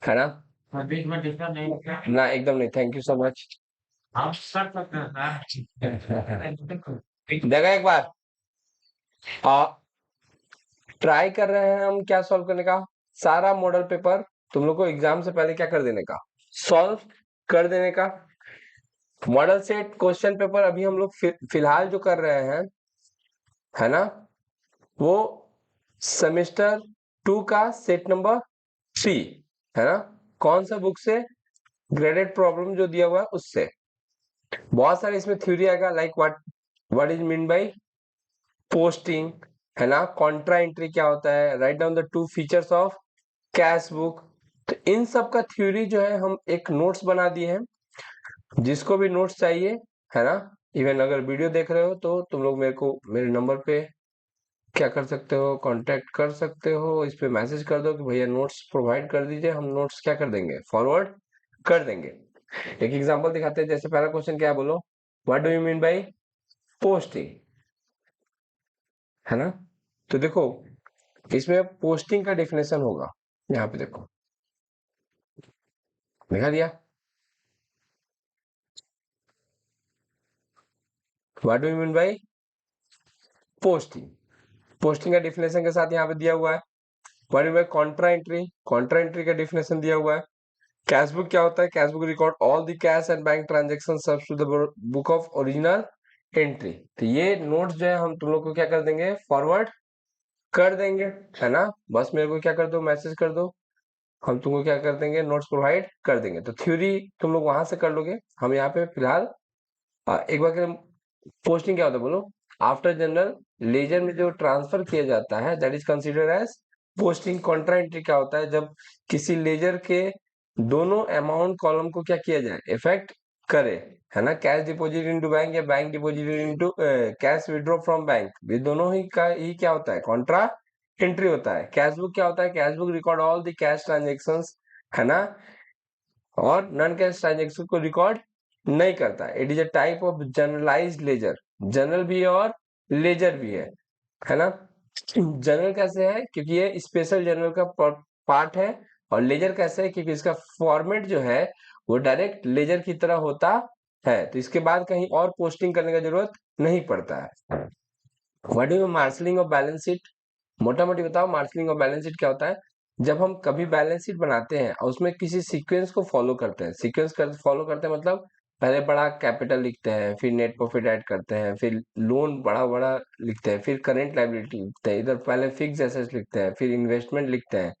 है ना? बीच में डिस्टर्ब नहीं किया। ना, एकदम नहीं। Thank you so much. आप कर सकते हैं सर। देखा एक बार, ट्राई कर रहे हैं हम क्या सॉल्व करने का। सारा मॉडल पेपर तुम लोग को एग्जाम से पहले क्या कर देने का, सॉल्व कर देने का। मॉडल सेट क्वेश्चन पेपर अभी हम लोग फिलहाल जो कर रहे हैं, है ना, वो सेमेस्टर 2 का सेट नंबर 3, है ना। कौन सा बुक से? ग्रेडेड प्रॉब्लम जो दिया हुआ है उससे। बहुत सारे इसमें थ्योरी आएगा, like what is mean by posting, है ना। कॉन्ट्रा एंट्री क्या होता है, write down the 2 features of cash book. तो इन सब का थ्योरी जो है हम एक नोट्स बना दिए हैं। जिसको भी नोट्स चाहिए, है ना, इवन अगर वीडियो देख रहे हो तो तुम लोग मेरे को मेरे नंबर पे क्या कर सकते हो, कांटेक्ट कर सकते हो। इस पे मैसेज कर दो कि भैया नोट्स प्रोवाइड कर दीजिए, हम नोट्स क्या कर देंगे, फॉरवर्ड कर देंगे। एक एग्जांपल दिखाते हैं। जैसे पहला क्वेश्चन क्या है, बोलो, what do you mean by posting, है ना। तो देखो, इसमें पोस्टिंग का डेफिनेशन होगा। यहाँ पे देखो, दिखा दिया। What do you mean by posting. Posting का डेफिनेशन के साथ यहाँ पे दिया हुआ है। What do by contra entry, contra entry का डेफिनेशन दिया हुआ है। कैश बुक क्या होता है, cash book record all the cash and bank transaction serves to the book of original entry. तो ये नोट्स जो है हम तुम लोग को क्या कर देंगे, फॉरवर्ड कर देंगे, है ना। बस मेरे को क्या कर दो, मैसेज कर दो, हम तुमको क्या कर देंगे, नोट्स प्रोवाइड कर देंगे। तो थ्योरी तुम लोग वहां से कर लोगे। हम यहाँ पे फिलहाल एक बार के पोस्टिंग क्या होता है बोलो। आफ्टर जनरल लेजर में जो ट्रांसफर किया जाता है that is considered as posting. Contra entry क्या होता है, जब किसी लेजर के दोनों अमाउंट कॉलम को क्या किया जाए, इफेक्ट करे, है ना। कैश डिपॉजिट इनटू बैंक या bank deposit into cash withdraw from bank, ये दोनों ही का ही क्या होता है, कॉन्ट्रा एंट्री होता है। कैश बुक क्या होता है, cash book record all the cash transactions, है ना, और नॉन कैश ट्रांजेक्शन को रिकॉर्ड नहीं करता। It is a type of generalised ledger. General भी है और लेजर भी है ना। जनरल कैसे है, क्योंकि ये स्पेशल जनरल का पार्ट है। और लेजर कैसे है, क्योंकि इसका फॉर्मेट जो है वो डायरेक्ट लेजर की तरह होता है। तो इसके बाद कहीं और पोस्टिंग करने का जरूरत नहीं पड़ता है। What is marshalling of balance sheet, मोटा मोटी बताओ, मार्शलिंग ऑफ बैलेंस शीट क्या होता है। जब हम कभी बैलेंस शीट बनाते हैं और उसमें किसी सीक्वेंस को फॉलो करते हैं, फॉलो करते हैं मतलब पहले बड़ा कैपिटल लिखते हैं, फिर नेट प्रॉफिट ऐड करते हैं, फिर लोन बड़ा बड़ा लिखते हैं, फिर करंट लायबिलिटी लिखते हैं, इधर पहले फिक्स एसेट्स लिखते हैं, फिर इन्वेस्टमेंट लिखते हैं,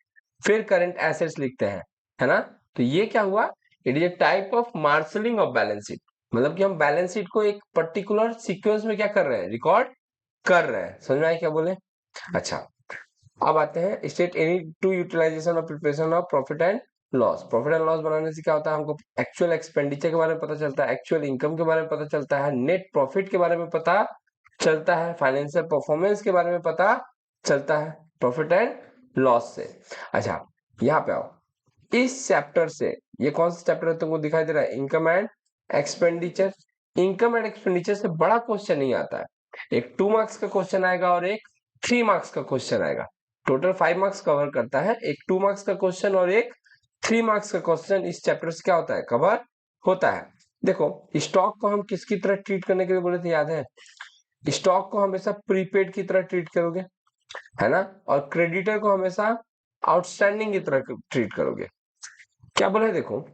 फिर करंट एसेट्स लिखते हैं, है ना। तो ये क्या हुआ, it is a type of marshalling of balance sheet. मतलब कि हम बैलेंस शीट को एक पर्टिकुलर सीक्वेंस में क्या कर रहे हैं, रिकॉर्ड कर रहे हैं। समझ में आया क्या बोले? अच्छा, अब आते हैं स्टेट एनी टू यूटिलाइजेशन और preparation of profit and loss. Profit and loss बनाने से क्या होता है, हमको एक्चुअल एक्सपेंडिचर के बारे में पता चलता है, एक्चुअल इनकम के बारे में पता चलता है, नेट प्रॉफिट के बारे में पता चलता है, फाइनेंशियल परफॉर्मेंस के बारे में पता चलता है प्रॉफिट एंड लॉस से। अच्छा, यहाँ पे आओ। इस चैप्टर से, ये कौन सा चैप्टर है तुमको दिखाई दे रहा है, income and expenditure. Income and expenditure से बड़ा क्वेश्चन नहीं आता है। एक 2 मार्क्स का क्वेश्चन आएगा और एक 3 मार्क्स का क्वेश्चन आएगा। टोटल 5 मार्क्स कवर करता है। एक 2 मार्क्स का क्वेश्चन और एक 3 मार्क्स का क्वेश्चन इस चैप्टर से क्या होता है, कवर होता है। देखो, स्टॉक को हम किसकी तरह ट्रीट करने के लिए बोले थे, याद है? स्टॉक को हमेशा प्रीपेड की तरह ट्रीट करोगे, है ना। और क्रेडिटर को हमेशा आउटस्टैंडिंग की तरह ट्रीट करोगे। क्या बोला है देखो,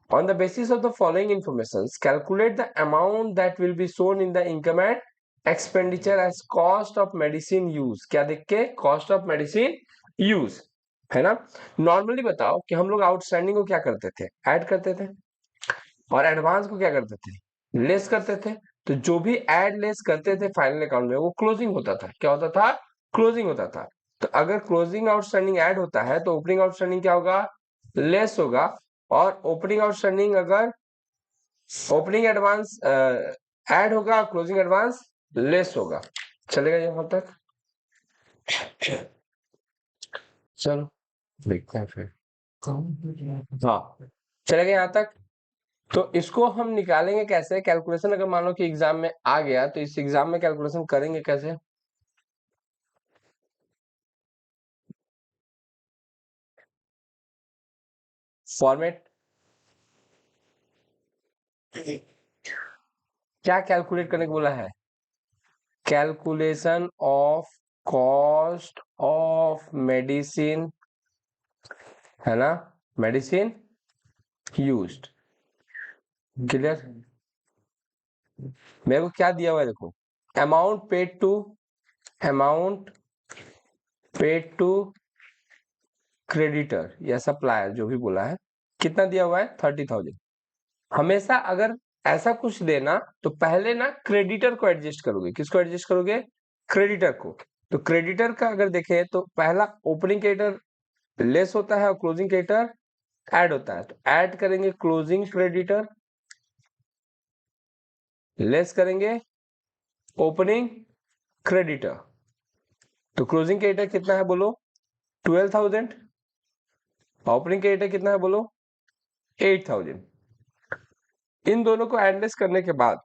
on the basis of the following informations calculate the amount that will be shown in the income and expenditure as cost of medicine use। क्या देख के, cost of medicine use, है ना। नॉर्मली बताओ कि हम लोग आउटस्टैंडिंग को क्या करते थे, ऐड करते थे, और एडवांस को क्या करते थे, लेस करते थे। तो जो भी ऐड लेस करते थे फाइनल अकाउंट में वो क्लोजिंग होता था। क्या होता था, क्लोजिंग होता था। तो अगर क्लोजिंग आउटस्टैंडिंग ऐड होता है तो ओपनिंग आउटस्टैंडिंग क्या होगा, लेस होगा। और ओपनिंग आउटस्टैंडिंग अगर ओपनिंग एडवांस ऐड होगा, क्लोजिंग एडवांस लेस होगा। चलेगा यहां तक? चलो देखते हैं फिर। हाँ, चलेगा यहां तक। तो इसको हम निकालेंगे कैसे, कैलकुलेशन अगर मान लो कि एग्जाम में आ गया तो इस एग्जाम में कैलकुलेशन करेंगे कैसे। फॉर्मेट क्या कैलकुलेट करने को बोला है? Calculation of cost of medicine, है ना, मेडिसिन यूज्ड। क्लियर? मेरे को क्या दिया हुआ है देखो, अमाउंट पेड टू क्रेडिटर या सप्लायर, जो भी बोला है, कितना दिया हुआ है? 30,000। हमेशा अगर ऐसा कुछ देना तो पहले ना क्रेडिटर को एडजस्ट करोगे। किसको एडजस्ट करोगे? क्रेडिटर को। तो क्रेडिटर का अगर देखें तो पहला ओपनिंग क्रेडिटर लेस होता है और क्लोजिंग क्रेडिटर ऐड होता है। तो ऐड करेंगे क्लोजिंग क्रेडिटर, लेस करेंगे ओपनिंग क्रेडिटर। तो क्लोजिंग क्रेडिटर कितना है बोलो? 12,000। ओपनिंग क्रेडिटर कितना है बोलो? 8,000। इन दोनों को एडलेस करने के बाद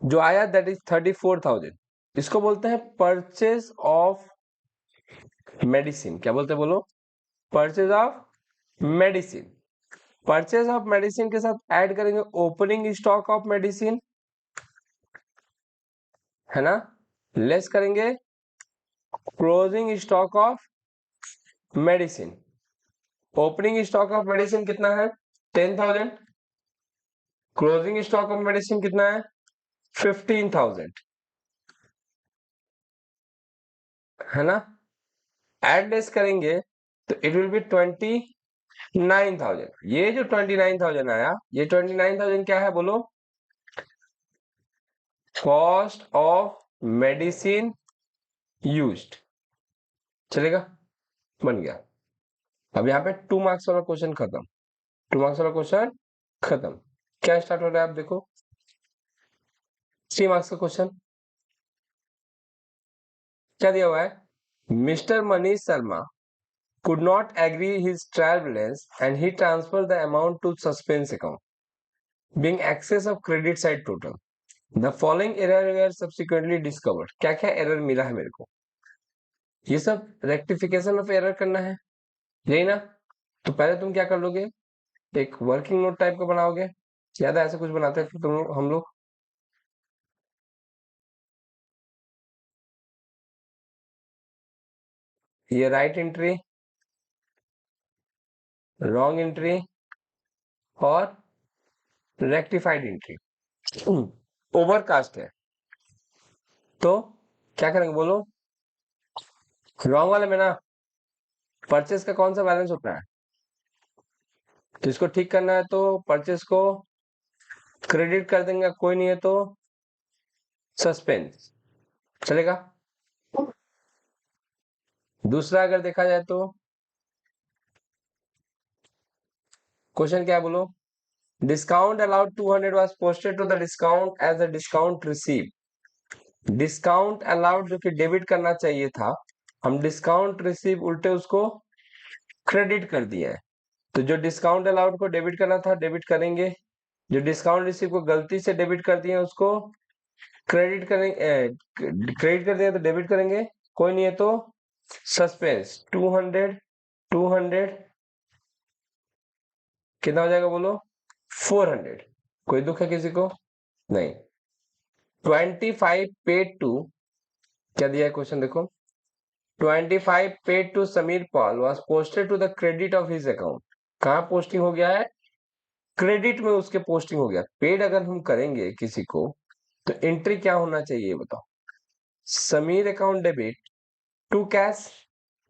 जो आया दैट इज 34,000। इसको बोलते हैं परचेज ऑफ मेडिसिन। क्या बोलते हैं बोलो? Purchase of medicine. Purchase of medicine के साथ ऐड करेंगे ओपनिंग स्टॉक ऑफ मेडिसिन, है ना, लेस करेंगे closing stock of medicine. Opening stock of medicine कितना है? 10,000। क्लोजिंग स्टॉक ऑफ मेडिसिन कितना है? 15,000, है ना। एड लेस करेंगे तो इट विल बी 29,000। ये जो 29,000 आया, ये 29,000 क्या है बोलो? Cost of medicine used. चलेगा? बन गया। अब यहाँ पे 2 मार्क्स वाला क्वेश्चन खत्म। 2 मार्क्स वाला क्वेश्चन खत्म। क्या स्टार्ट हो रहा है आप देखो, 3 मार्क्स का क्वेश्चन। क्या दिया हुआ है? Mister Manish Sharma could not agree his trial balance and he transferred the amount to suspense account being excess of credit side total. The following error were subsequently discovered. क्या क्या एरर मिला है मेरे को? ये सब रेक्टिफिकेशन ऑफ एरर करना है, यही ना। तो पहले तुम क्या कर लोगे? एक वर्किंग नोट टाइप का बनाओगे। याद है ऐसे कुछ बनाते थे तुम हम लोग? ये राइट एंट्री, रॉन्ग एंट्री और रेक्टिफाइड एंट्री ओवरकास्ट है। तो क्या करेंगे बोलो? रॉन्ग वाले में ना परचेस का कौन सा बैलेंस होता है? तो इसको ठीक करना है तो परचेस को क्रेडिट कर देंगे, कोई नहीं है तो सस्पेंस। चलेगा? दूसरा अगर देखा जाए तो क्वेश्चन क्या है बोलो? Discount allowed 200 was posted to the discount as a discount receive. Discount allowed जो कि डेबिट करना चाहिए था, हम डिस्काउंट रिसीव उल्टे उसको क्रेडिट कर दिया है। तो जो डिस्काउंट अलाउड को डेबिट करना था डेबिट करेंगे, जो डिस्काउंट रिसीव को गलती से डेबिट कर दिए उसको क्रेडिट करेंगे, क्रेडिट कर दिया तो डेबिट करेंगे, कोई नहीं है तो सस्पेंस। 200 कितना हो जाएगा बोलो? 400। कोई दुख है किसी को? नहीं। 25 पेड टू, क्या दिया है क्वेश्चन देखो, 25 paid to Sameer Paul was posted to the credit of his account. कहाँ पोस्टिंग हो गया है? क्रेडिट में उसके पोस्टिंग हो गया। पेड अगर हम करेंगे किसी को तो एंट्री क्या होना चाहिए बताओ? Sameer account debit to cash,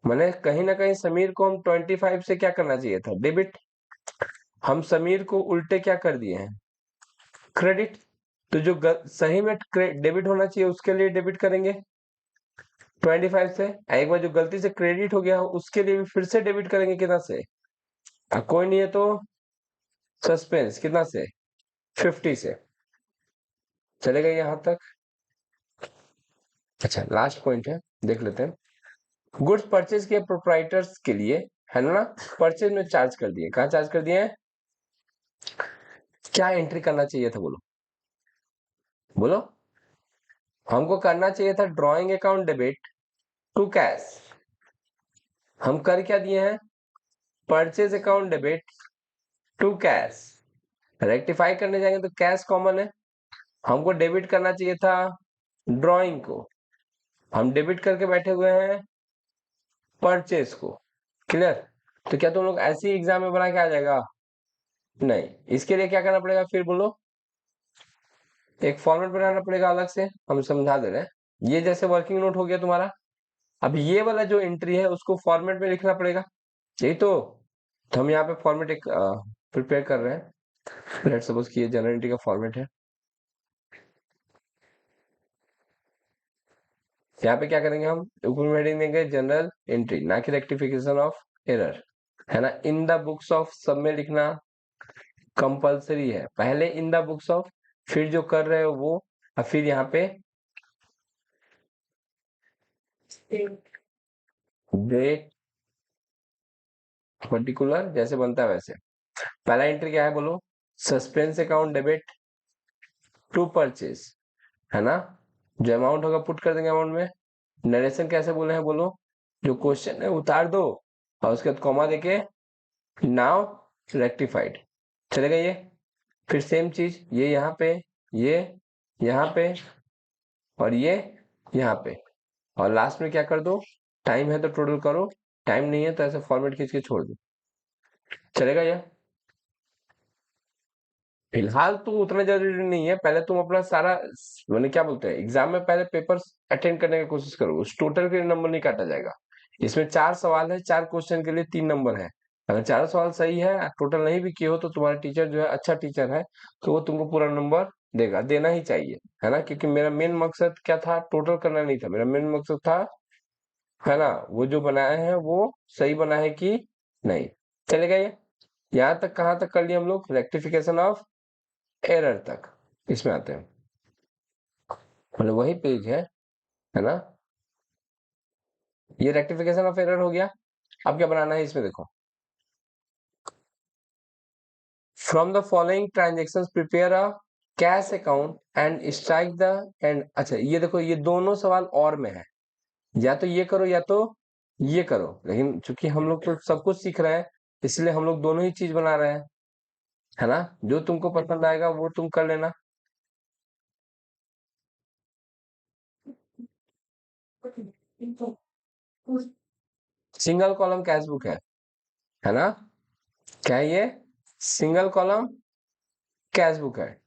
मैंने कहीं ना कहीं समीर को हम 25 से क्या करना चाहिए था? डेबिट। हम समीर को उल्टे क्या कर दिए हैं? क्रेडिट। तो जो सही में डेबिट होना चाहिए उसके लिए डेबिट करेंगे 25 से। एक बार जो गलती से क्रेडिट हो गया उसके लिए भी फिर से डेबिट करेंगे कितना से? कोई नहीं है तो सस्पेंस, कितना से? 50 से। चलेगा यहां तक? अच्छा लास्ट पॉइंट है, देख लेते हैं। गुड्स परचेज किए प्रोप्राइटर्स के लिए, है ना, परचेज में चार्ज कर दिए। कहाँ चार्ज कर दिए हैं? क्या एंट्री करना चाहिए था बोलो? बोलो। हमको करना चाहिए था drawing account debit to cash. हम कर क्या दिए हैं? Purchase account debit to cash, rectify करने जाएंगे तो कैश कॉमन है, हमको डेबिट करना चाहिए था ड्रॉइंग को, हम डेबिट करके बैठे हुए हैं परचेज को। क्लियर? तो क्या तुम लोग ऐसी एग्जाम में बना के आ जाएगा? नहीं, इसके लिए क्या करना पड़ेगा फिर बोलो, एक फॉर्मेट बनाना पड़ेगा अलग से, हम समझा दे रहे हैं। ये जैसे वर्किंग नोट हो गया तुम्हारा, अब ये वाला जो एंट्री है उसको फॉर्मेट में लिखना पड़ेगा, यही तो हम यहाँ पे फॉर्मेट एक प्रिपेयर कर रहे हैं। लेट्स सपोज कि ये जनरल एंट्री का फॉर्मेट है। यहाँ पे क्या करेंगे, हम ऊपर में हेडिंग देंगे जनरल एंट्री, ना कि रेक्टिफिकेशन ऑफ एरर, है ना। इन द बुक्स ऑफ सब में लिखना कंपलसरी है, पहले इन द बुक्स ऑफ, फिर जो कर रहे हो वो, और फिर यहाँ पे डेट पर्टिकुलर जैसे बनता है वैसे। पहला एंट्री क्या है बोलो, suspense account debit to purchase, है ना। जो अमाउंट होगा पुट कर देंगे अमाउंट में। नरेशन कैसे बोले हैं बोलो, जो क्वेश्चन है उतार दो और उसके बाद कॉमा देके नाउ रेक्टिफाइड, चलेगा ये। फिर सेम चीज ये यहाँ पे, ये यहाँ पे, और ये यहाँ पे, और लास्ट में क्या कर दो, टाइम है तो टोटल करो, टाइम नहीं है तो ऐसे फॉर्मेट खींच के छोड़ दो, चलेगा ये। फिलहाल तो उतना जरूरी नहीं है, पहले तुम अपना सारा, मैंने क्या बोलते हैं, एग्जाम में पहले पेपर्स अटेंड करने की कोशिश करो, उस टोटल के लिए नंबर नहीं काटा जाएगा। इसमें 4 सवाल है, 4 क्वेश्चन के लिए 3 नंबर है। अगर 4 सवाल सही है, टोटल नहीं भी किए हो, तो तुम्हारा टीचर जो है अच्छा टीचर है, तो वो तुमको पूरा नंबर देगा, देना ही चाहिए, है ना। क्योंकि मेरा मेन मकसद क्या था, टोटल करना नहीं था, मेरा मेन मकसद था, है ना, वो जो बनाए हैं वो सही बना है कि नहीं, चलेगा ये। यहाँ तक कहाँ तक कर लिया हम लोग, रेक्टिफिकेशन ऑफ एरर तक। इसमें आते हैं, मतलब वही पेज है ना। ये रेक्टिफिकेशन ऑफ एरर हो गया। अब क्या बनाना है इसमें देखो, from the following transaction prepare a cash account and strike the end. अच्छा ये देखो, ये दोनों सवाल और में है, या तो ये करो या तो ये करो, लेकिन चूंकि हम लोग तो सब कुछ सीख रहे हैं, इसलिए हम लोग दोनों ही चीज बना रहे हैं, है ना। जो तुमको पसंद आएगा वो तुम कर लेना। सिंगल कॉलम कैश बुक है ना। क्या है ये, सिंगल कॉलम कैश बुक है।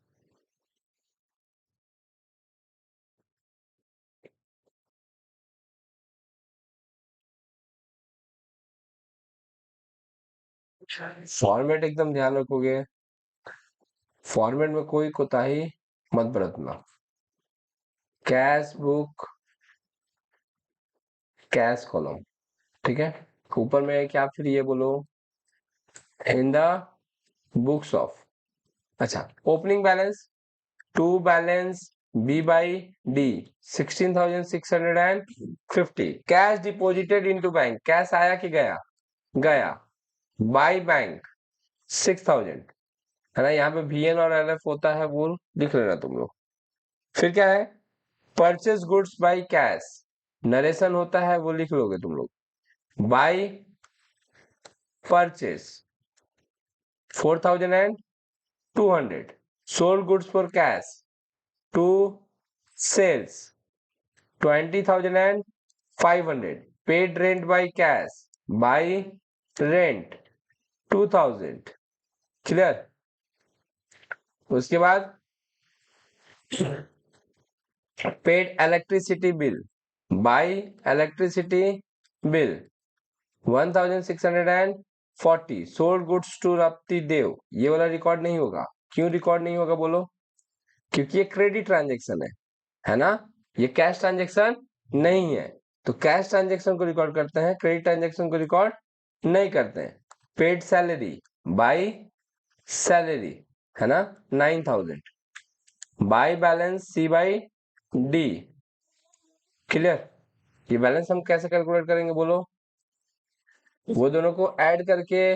फॉर्मेट एकदम ध्यान रखोगे, फॉर्मेट में कोई कोताही मत बरतना। कैश बुक कैश कॉलम, ठीक है। ऊपर में क्या, फिर ये बोलो इन द बुक्स ऑफ। अच्छा, opening balance to balance B by D 16,650, cash deposited into bank, cash आया कि गया, गया, बाई बैंक 6,000, है ना। यहाँ पे वी एन और एल एफ होता है, वो लिख लेना तुम लोग। फिर क्या है, purchase goods by cash, narration होता है वो लिख लोगे तुम लोग, by purchase 4,200, sold goods for cash to sales 20,500, paid rent by cash by rent 2,000, clear. उसके बाद paid electricity bill by electricity bill 1,640, sold goods to Rapti Dev, ये वाला रिकॉर्ड नहीं होगा। क्यों रिकॉर्ड नहीं होगा बोलो, क्योंकि ये क्रेडिट ट्रांजेक्शन है ना, ये कैश ट्रांजेक्शन नहीं है। तो कैश ट्रांजेक्शन को रिकॉर्ड करते हैं, क्रेडिट ट्रांजेक्शन को रिकॉर्ड नहीं करते हैं। पेड सैलरी बाई सैलरी, है ना, 9,000, by balance C by D, clear. ये बैलेंस हम कैसे कैलकुलेट करेंगे बोलो, वो दोनों को ऐड करके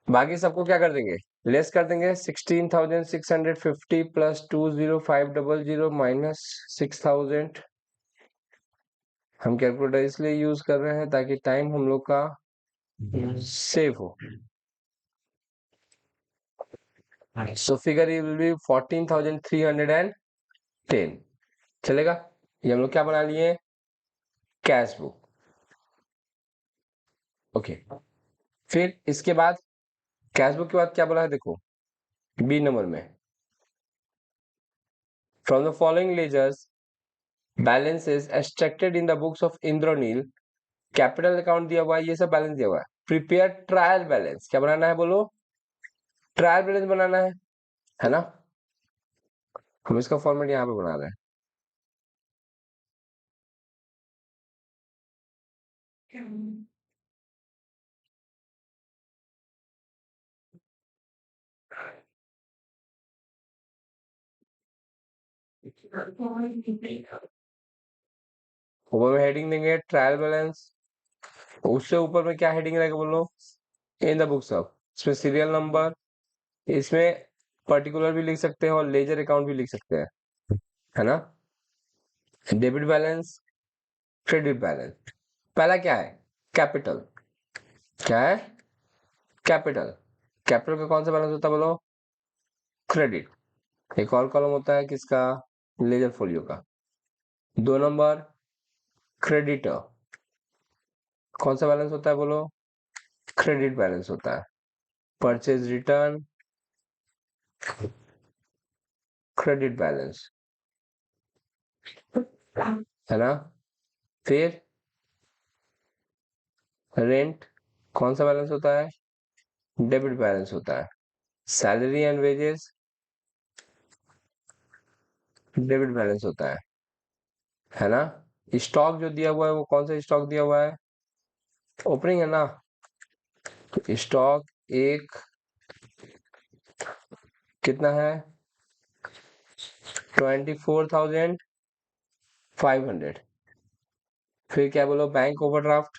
बाकी सबको क्या कर देंगे, लेस कर देंगे। 16,650 प्लस 20500 माइनस 6,000। हम कैलकुलेटर इसलिए यूज कर रहे हैं ताकि टाइम हम लोग का सेव हो। So figure will be 14,310। चलेगा? ये हम लोग क्या बना लिए? Cash book. ओके, फिर इसके बाद कैश बुक के बाद क्या बोला है देखो, बी नंबर में, from the following ledgers balances extracted in the books of Indranil, capital account दिया हुआ है, ये सब बैलेंस दिया हुआ है। प्रिपेयर ट्रायल बैलेंस, क्या बनाना है बोलो? ट्रायल बैलेंस बनाना है ना? हम इसका फॉर्मेट यहाँ पे बना रहे हैं। ऊपर में हेडिंग देंगे ट्रायल बैलेंस, उससे ऊपर में क्या हेडिंग रहेगा बोलो? इन द बुक्स ऑफ, इसमें सीरियल नंबर, इसमें पर्टिकुलर भी लिख सकते हैं और लेजर अकाउंट भी लिख सकते हैं, है ना? Debit balance, credit balance. पहला क्या है? कैपिटल। क्या है? कैपिटल। कैपिटल का कौन सा बैलेंस होता है बोलो? क्रेडिट। एक और कॉलम होता है किसका? लेजर फोलियो का। 2 नंबर क्रेडिटर, कौन सा बैलेंस होता है बोलो? क्रेडिट बैलेंस होता है। परचेज रिटर्न, क्रेडिट बैलेंस, है ना? फिर रेंट, कौन सा बैलेंस होता है? डेबिट बैलेंस होता है। Salary and wages, debit balance होता है ना? स्टॉक जो दिया हुआ है वो कौन सा स्टॉक दिया हुआ है? ओपनिंग है ना? स्टॉक एक कितना है? 24,500। फिर क्या बोलो? बैंक ओवरड्राफ्ट,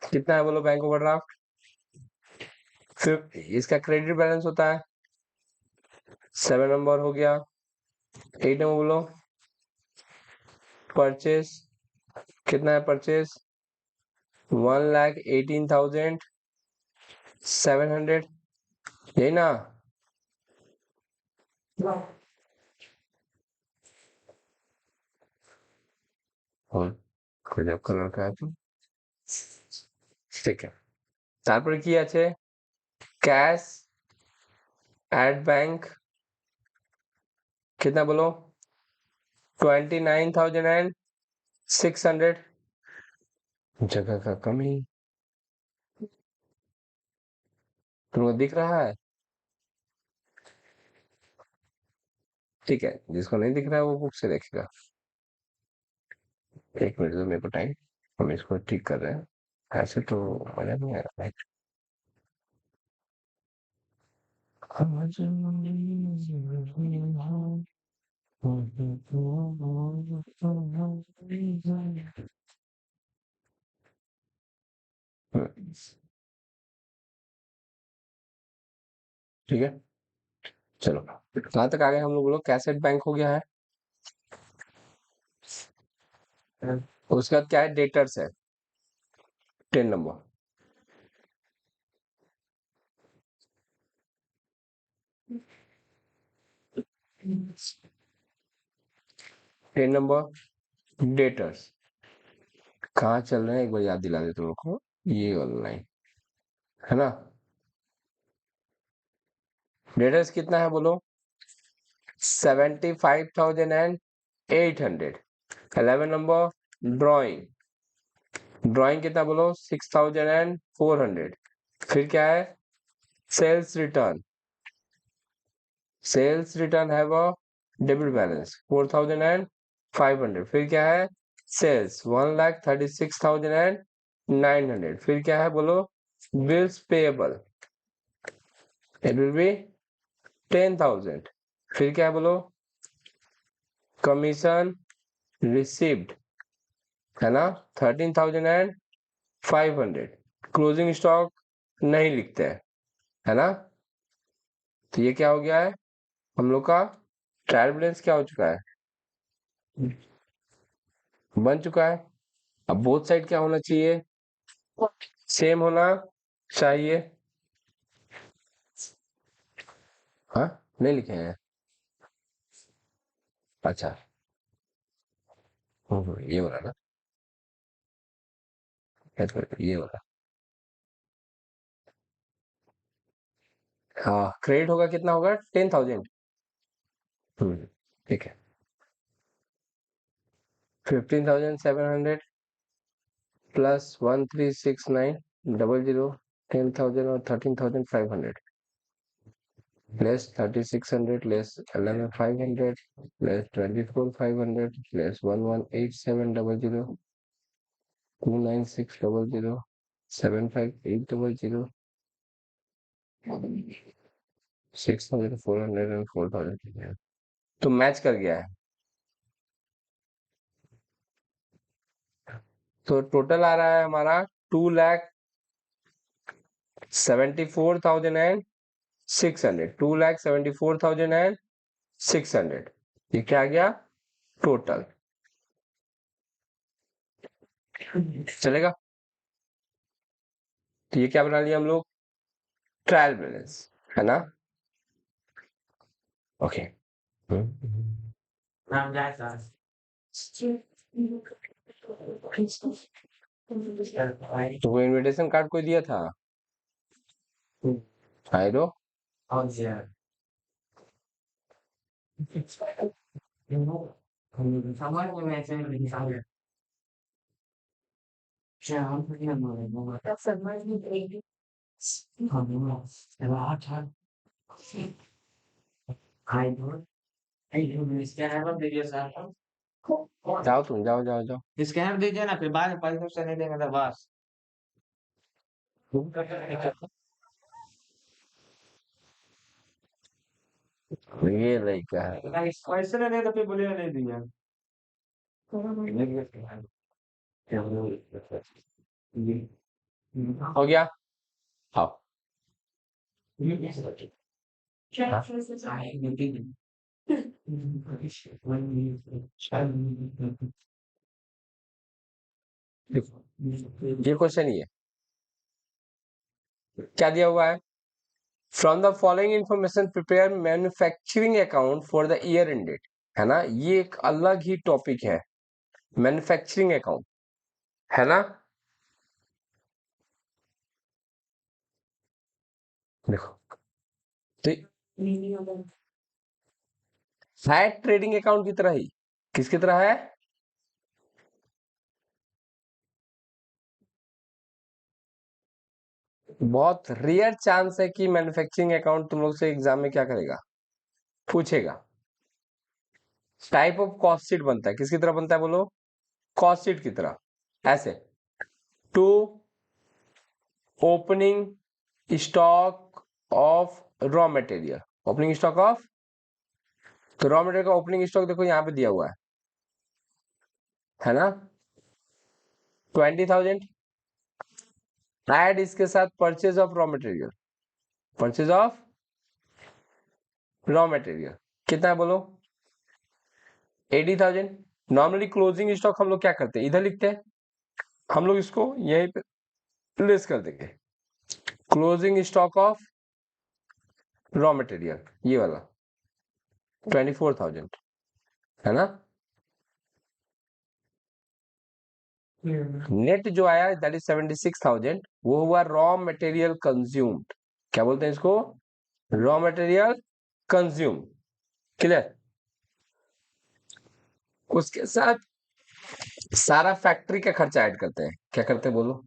कितना है बोलो बैंक ओवरड्राफ्ट? फिर इसका क्रेडिट बैलेंस होता है 7 नंबर हो गया। 8 नंबर बोलो परचेस, कितना है परचेस? 1,18,700, यही ना? और गजब कलर का है तो ठीक है। তারপরে কি আছে? कैश एट बैंक, कितना बोलो? 29,600। जगह का कमी, तुमको दिख रहा है? ठीक है, जिसको नहीं दिख रहा है वो बुक से देखेगा। 1 मिनट दो मेरे को टाइम, हम इसको ठीक कर रहे हैं। ऐसे तो मजा नहीं आएगा भाई। ठीक है, चलो कहाँ तक आ गए हम लोग? कैसेट बैंक हो गया है। उसके बाद क्या है? डेटर्स है 10 नंबर। 10 नंबर डेटर्स, कहाँ चल रहे हैं एक बार याद दिला दे तुम लोग को, ये ऑनलाइन, है ना? डेटर्स कितना है बोलो? 75,800। 11 नंबर ड्राइंग, ड्राइंग कितना बोलो? 6,400। फिर क्या है? सेल्स रिटर्न, सेल्स रिटर्न है वो डेबिट बैलेंस 4,500। फिर क्या है? सेल्स 1,36,900। फिर क्या है बोलो? Bills payable, it will be 10,000। फिर क्या है बोलो? कमीशन रिसीव्ड, है ना? 13,500। क्लोजिंग स्टॉक नहीं लिखते हैं, है ना? तो ये क्या हो गया है हम लोग का? ट्रायल बैलेंस क्या हो चुका है? बन चुका है। अब बोथ साइड क्या होना चाहिए, सेम होना चाहिए। हाँ, नहीं लिखे हैं। अच्छा, ये वाला ना, ये वाला। हाँ, क्रेडिट होगा, कितना होगा, 10,000। ठीक है, 15,700 प्लस 136900, 10,000 और 13,500 less 3,600 less 11,500 less 24,500 less 11,8700 2,9600 7,5,800 6,400 and 4,000। तो मैच कर गया है। तो टोटल आ रहा है हमारा 2,74,600, 2,74,600। ये क्या आ गया टोटल, चलेगा। तो ये क्या बना लिया हम लोग, ट्रायल बैलेंस, है ना। ओके, नाम जाए सर। तो वो इनविटेशन कार्ड कोई दिया था, आयरो। और जी समझ में ऐसे नहीं समझ क्या हम नहीं मालूम तब समझ नहीं पड़ेगी हम रात है आई डोंट स्कैनर दीजिए सर। जाओ तुम, जाओ जाओ जाओ। स्कैनर दीजिए ना, फिर बाद में पैसे से नहीं देंगे तो बस। ये लड़का है। पैसे नहीं दे तो फिर बोलिए नहीं दिया। हो गया। हाँ, हाँ। देखो, ये क्वेश्चन ही है, क्या दिया हुआ है, from the following information prepare manufacturing account for the year ended, है ना। ये एक अलग ही टॉपिक है, मैन्युफैक्चरिंग अकाउंट, है ना। देखो, तो है ट्रेडिंग अकाउंट की तरह ही, किसकी तरह है, बहुत रेयर चांस है कि मैन्युफैक्चरिंग अकाउंट तुम लोग से एग्जाम में क्या करेगा, पूछेगा। टाइप ऑफ कॉस्ट शीट बनता है, किसकी तरह बनता है बोलो, कॉस्ट शीट की तरह, ऐसे। To opening stock of raw material, opening stock of, तो रॉ मटेरियल का ओपनिंग स्टॉक देखो यहाँ पे दिया हुआ है ना, 20,000। ऐड इसके साथ purchase of raw material, purchase of raw material कितना है बोलो, 80,000। नॉर्मली क्लोजिंग स्टॉक हम लोग क्या करते हैं, इधर लिखते हैं, हम लोग इसको यहीं पे लेस कर देंगे, closing stock of raw material, ये वाला 24,000, है ना। नेट जो आया दैट इज 76,000, वो हुआ रॉ मटेरियल कंज्यूम्ड, क्या बोलते हैं इसको, रॉ मटेरियल कंज्यूम, क्लियर। उसके साथ सारा फैक्ट्री का खर्चा ऐड करते हैं, क्या करते हैं बोलो,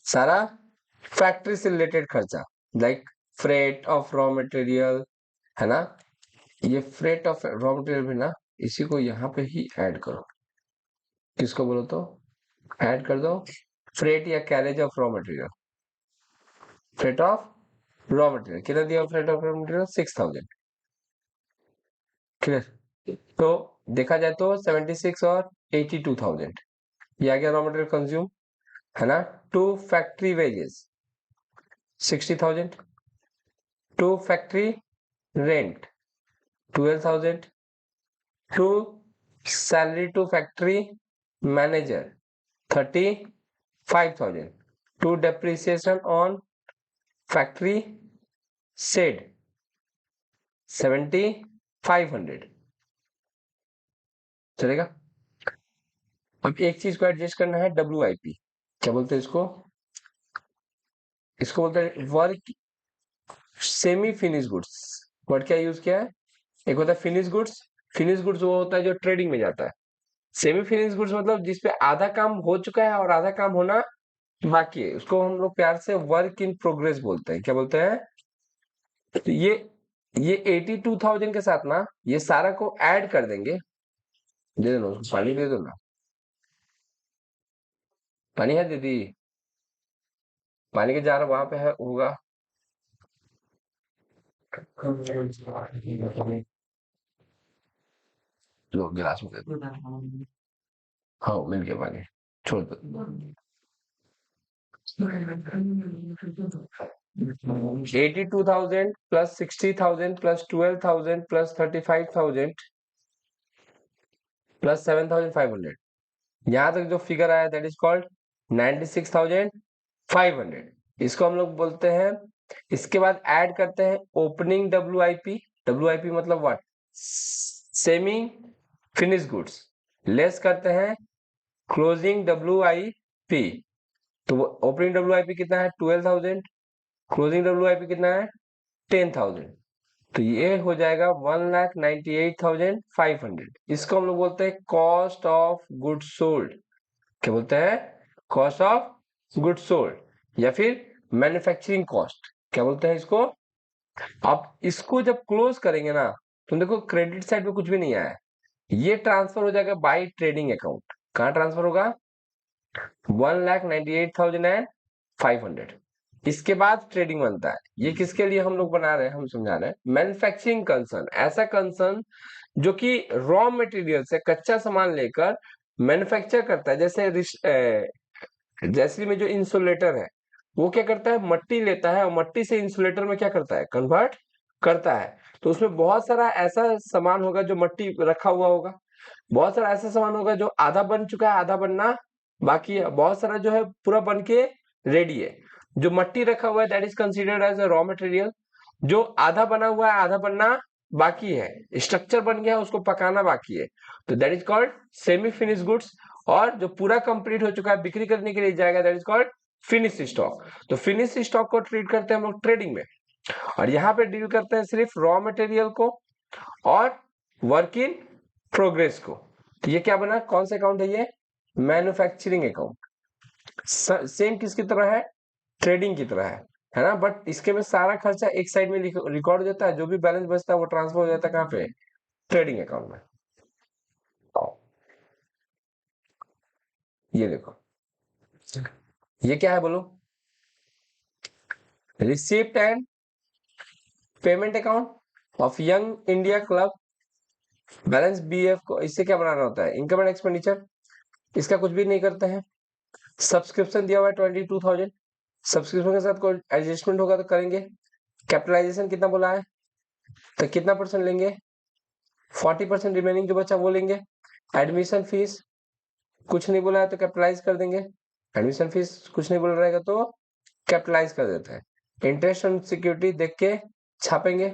सारा फैक्ट्री से रिलेटेड खर्चा, like freight of raw material, है ना। ये फ्रेट ऑफ रॉ मटेरियल भी ना, इसी को यहाँ पे ही ऐड करो, किसको बोलो तो ऐड कर दो, फ्रेट या carriage of raw material, freight of raw material कितना दिया, freight of raw material 6,000, clear. तो देखा जाए तो 76 और 82,000 ये आ गया रॉ मटेरियल कंज्यूम, है ना। To factory wages 60,000, to factory rent 12,000, to salary to factory manager 35,000 to depreciation on factory shed 7,500 चलेगा। अब एक चीज को एडजस्ट करना है, WIP क्या बोलते हैं इसको, इसको बोलते हैं work semi finish goods. Word क्या यूज किया है, एक होता है फिनिश गुड्स, फिनिश गुड्स वो होता है जो ट्रेडिंग में जाता है, सेमी फिनिश गुड्स मतलब जिसपे आधा काम हो चुका है और आधा काम होना बाकी है, उसको हम लोग प्यार से वर्क इन प्रोग्रेस बोलते हैं। क्या बोलते हैं, तो ये 82,000 के साथ ना ये सारा को ऐड कर देंगे। दे दो उसको पानी, दे दो ना, पानी है दीदी, पानी के जार वहां पे है होगा। लो गिलास में दे दो। हाँ मिल गया पानी, छोड़ दो। 82,000 प्लस 60,000 प्लस 12,000 प्लस 35,000 प्लस 7,500, यहां तक जो फिगर आया दैट इज कॉल्ड 96,500। इसको हम लोग बोलते हैं, इसके बाद ऐड करते हैं ओपनिंग WIP। WIP मतलब what, semi finish goods, less करते हैं क्लोजिंग WIP। तो ओपनिंग WIP कितना है 12,000, क्लोजिंग WIP कितना है 10,000, तो ये हो जाएगा 1,98,500। इसको हम लोग बोलते हैं कॉस्ट ऑफ गुड सोल्ड। क्या बोलते हैं, कॉस्ट ऑफ गुड सोल्ड या फिर मैन्युफैक्चरिंग कॉस्ट, क्या बोलते हैं इसको। आप इसको जब क्लोज करेंगे ना तो देखो क्रेडिट साइड पे कुछ भी नहीं आया है, ये ट्रांसफर हो जाएगा बाय ट्रेडिंग अकाउंट। कहां ट्रांसफर होगा, 1,98,500। इसके बाद ट्रेडिंग बनता है, ये किसके लिए हम लोग बना रहे हैं, हम समझा रहे हैं, मैन्युफैक्चरिंग कंसर्न, ऐसा कंसर्न जो कि रॉ मटेरियल से कच्चा सामान लेकर मैन्युफैक्चर करता है। जैसे में जो इंसुलेटर है वो क्या करता है, मट्टी लेता है और मट्टी से इंसुलेटर में क्या करता है, कन्वर्ट करता है। तो उसमें बहुत सारा ऐसा सामान होगा जो मट्टी रखा हुआ होगा, बहुत सारा ऐसा सामान होगा जो आधा बन चुका है आधा बनना बाकी है, बहुत सारा जो है पूरा बन के रेडी है। जो मट्टी रखा हुआ है that is considered as a raw material, जो आधा बना हुआ है आधा बनना बाकी है, स्ट्रक्चर बन गया है उसको पकाना बाकी है, तो that is called semi finish goods. और जो पूरा कंप्लीट हो चुका है बिक्री करने के लिए जाएगा that is called finish stock. तो फिनिश स्टॉक को ट्रीट करते हैं हम लोग ट्रेडिंग में, और यहाँ पे डील करते हैं सिर्फ रॉ मटेरियल को और वर्क इन प्रोग्रेस को। तो ये क्या बना, कौन सा अकाउंट है ये, मैन्युफैक्चरिंग अकाउंट। सेम किसकी तरह है, ट्रेडिंग की तरह है ना, बट इसके में सारा खर्चा एक साइड में रिकॉर्ड हो जाता है, जो भी बैलेंस बचता है वो ट्रांसफर हो जाता है कहाँ पे, ट्रेडिंग अकाउंट में। ये देखो ये क्या है बोलो, receipt and payment account of young India club, balance BF को इससे क्या बनाना होता है, इनकम एंड एक्सपेंडिचर, इसका कुछ भी नहीं करते हैं। सब्सक्रिप्शन दिया हुआ है 22,000, सब्सक्रिप्शन के साथ कोई एडजस्टमेंट होगा तो करेंगे। कैपिटलाइजेशन कितना बोला है, तो कितना परसेंट लेंगे, 40% रिमेनिंग जो बचा वो लेंगे। एडमिशन फीस कुछ नहीं बोला है तो कैपिटलाइज कर देंगे, एडमिशन फीस कुछ नहीं बोल रहेगा तो कैपिटलाइज कर देते हैं। इंटरेस्ट ऑन सिक्योरिटी देख के छापेंगे,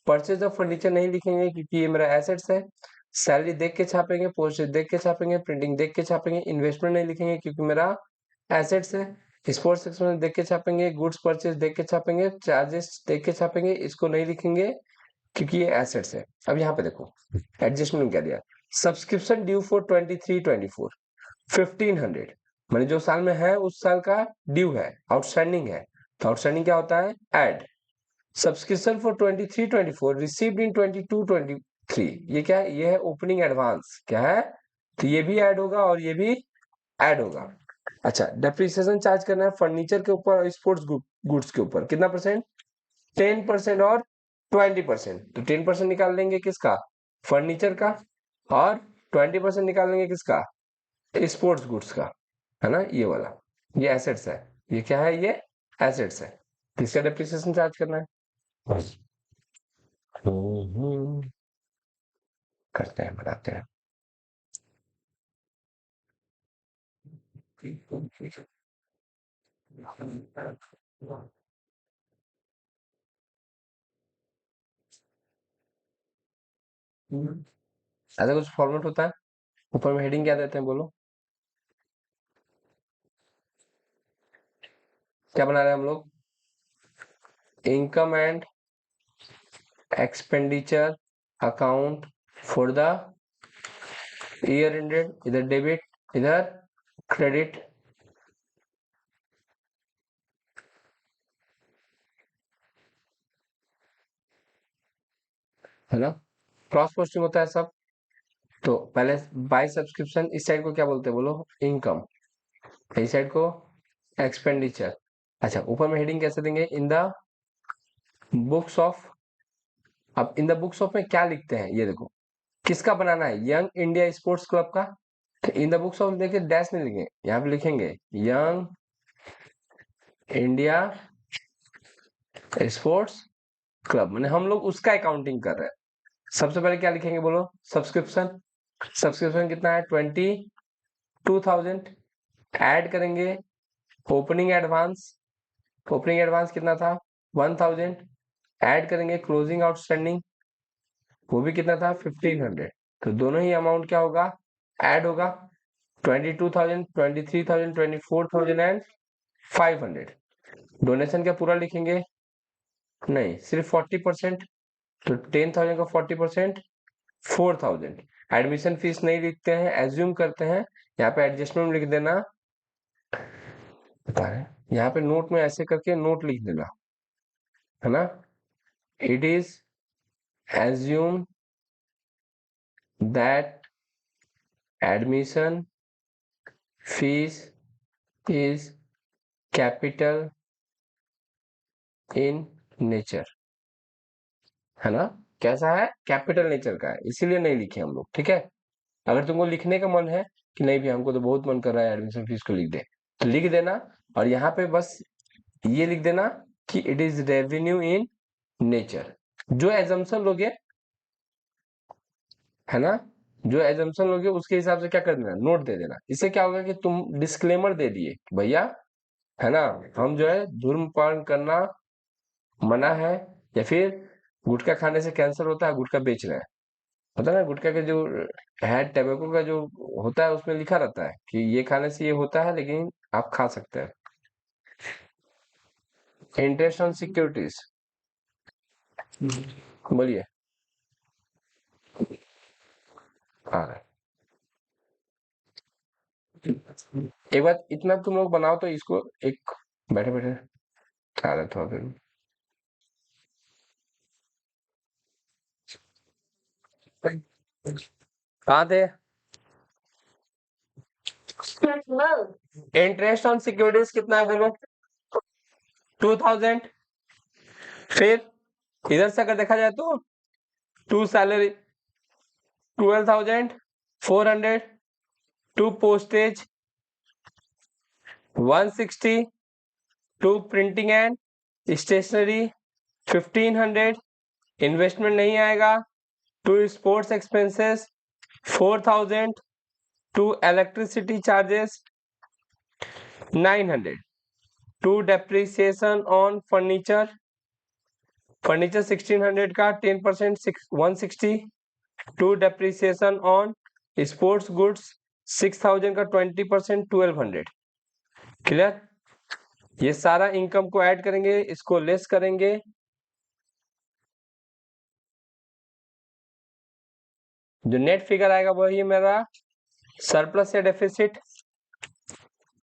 परचेज ऑफ फर्नीचर नहीं लिखेंगे क्योंकि ये मेरा एसेट्स है। सैलरी देख के छापेंगे, पोस्टेज देख के छापेंगे, प्रिंटिंग देख के छापेंगे, इन्वेस्टमेंट नहीं लिखेंगे क्योंकि मेरा एसेट्स है। स्पोर्ट्स एक्सपेंस देख के छापेंगे, गुड्स परचेज देख के छापेंगे, चार्जेस देख के छापेंगे, इसको नहीं लिखेंगे क्योंकि ये एसेट्स है। अब यहाँ पे देखो एडजस्टमेंट क्या दिया, सब्सक्रिप्शन ड्यू फॉर 23-24 1500, मैंने जो साल में है उस साल का ड्यू है, आउटस्टैंडिंग है, तो आउटस्टैंडिंग क्या होता है, add. Subscription for 23-24 received in 22-23, ये क्या है, ये है ओपनिंग एडवांस, क्या है, तो ये भी ऐड होगा और ये भी ऐड होगा। अच्छा, डेप्रिसिएशन चार्ज करना है फर्नीचर के ऊपर और स्पोर्ट्स गुड्स के ऊपर, कितना परसेंट, 10% और 20%, तो 10% निकाल लेंगे किसका, फर्नीचर का, और 20% निकाल लेंगे किसका, स्पोर्ट्स गुड्स का, है ना, ये वाला, ये एसेट्स है, ये क्या है, ये एसेट्स है, किसका डेप्रिसिएशन चार्ज करना है। करते हैं, बनाते हैं। ऐसा कुछ फॉर्मेट होता है। ऊपर में हेडिंग क्या देते हैं बोलो, क्या बना रहे हैं हम लोग, income and expenditure account for the year ended, इधर डेबिट इधर क्रेडिट, है ना। क्रॉस पोस्टिंग होता है सब। तो पहले बाय सब्सक्रिप्शन, इस साइड को क्या बोलते हैं बोलो, इनकम, इस साइड को एक्सपेंडिचर। अच्छा, ऊपर में हेडिंग कैसे देंगे, इन द बुक्स ऑफ। अब इन द बुक्स ऑफ में क्या लिखते हैं ये देखो, किसका बनाना है, यंग इंडिया स्पोर्ट्स क्लब का। तो इन द बुक्स ऑफ देखिए डैश नहीं लिखेंगे, यहाँ पे लिखेंगे यंग इंडिया स्पोर्ट्स क्लब, मैंने हम लोग उसका अकाउंटिंग कर रहे हैं। सबसे पहले क्या लिखेंगे बोलो, सब्सक्रिप्शन। सब्सक्रिप्शन कितना है, 22,000। ऐड करेंगे ओपनिंग एडवांस, ओपनिंग एडवांस कितना था, 1,000। ऐड करेंगे क्लोजिंग आउटस्टैंडिंग, वो भी कितना था, 1,500। तो दोनों ही अमाउंट क्या होगा, ऐड होगा, 22,000, 23,000, 24,000 एंड 500। डोनेशन क्या पूरा लिखेंगे, नहीं, सिर्फ 40%। तो 10,000 का 40%, 4,000। एडमिशन फीस नहीं लिखते हैं, एज्यूम करते हैं, यहाँ पे एडजस्टमेंट लिख देना, बता रहे यहाँ पे नोट में ऐसे करके नोट लिख देना, है ना। It is assume that admission fees is capital in nature, है ना। कैसा है, कैपिटल नेचर का है, इसीलिए नहीं लिखे हम लोग, ठीक है। अगर तुमको लिखने का मन है कि नहीं भी हमको तो बहुत मन कर रहा है एडमिशन फीस को लिख दे, तो लिख देना। और यहाँ पे बस ये लिख देना कि it is revenue in nature. जो एजम्पशन लोगे, है ना, जो एजम्पशन लोगे उसके हिसाब से क्या कर देना, नोट दे देना। इससे क्या होगा कि तुम डिस्क्लेमर दे दिए कि भैया, है ना, हम जो है धूम्रपान करना मना है, या फिर गुटखा खाने से कैंसर होता है, गुटखा बेच रहे हैं। होता है ना, गुटखा के जो है टैबेको का जो होता है उसमें लिखा रहता है कि ये खाने से ये होता है, लेकिन आप खा सकते हैं। इंटरेस्ट ऑन सिक्योरिटीज, बोलिए। आ रहा है। एक बार इतना तुम लोग बनाओ तो इसको एक, बैठे बैठे आ रहा था फिर, कहाँ थे, इंटरेस्ट ऑन सिक्योरिटीज कितना है बोलो, 2,000। फिर इधर से अगर देखा जाए तो to salary 12,400, to postage 160, to printing and stationery 1,500, investment नहीं आएगा, to sports expenses 4,000, to electricity charges 900, to depreciation on furniture, furniture 1,600 का 10% 160, to depreciation on sports goods 6,000 का 20% 1,200। क्लियर। ये सारा इनकम को ऐड करेंगे, इसको लेस करेंगे, जो नेट फिगर आएगा वही मेरा सरप्लस या deficit.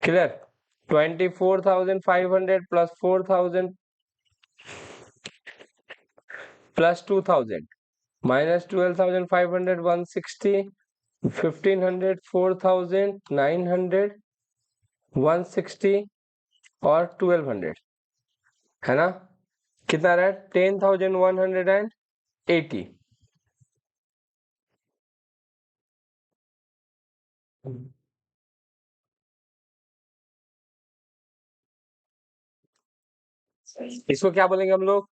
Clear. 24,500 plus 4,000 plus 2,000 minus 12,500 160, 1,500 4,000 900 160 और 1,200, है ना। कितना रहा, 10,180। इसको क्या बोलेंगे हम लोग,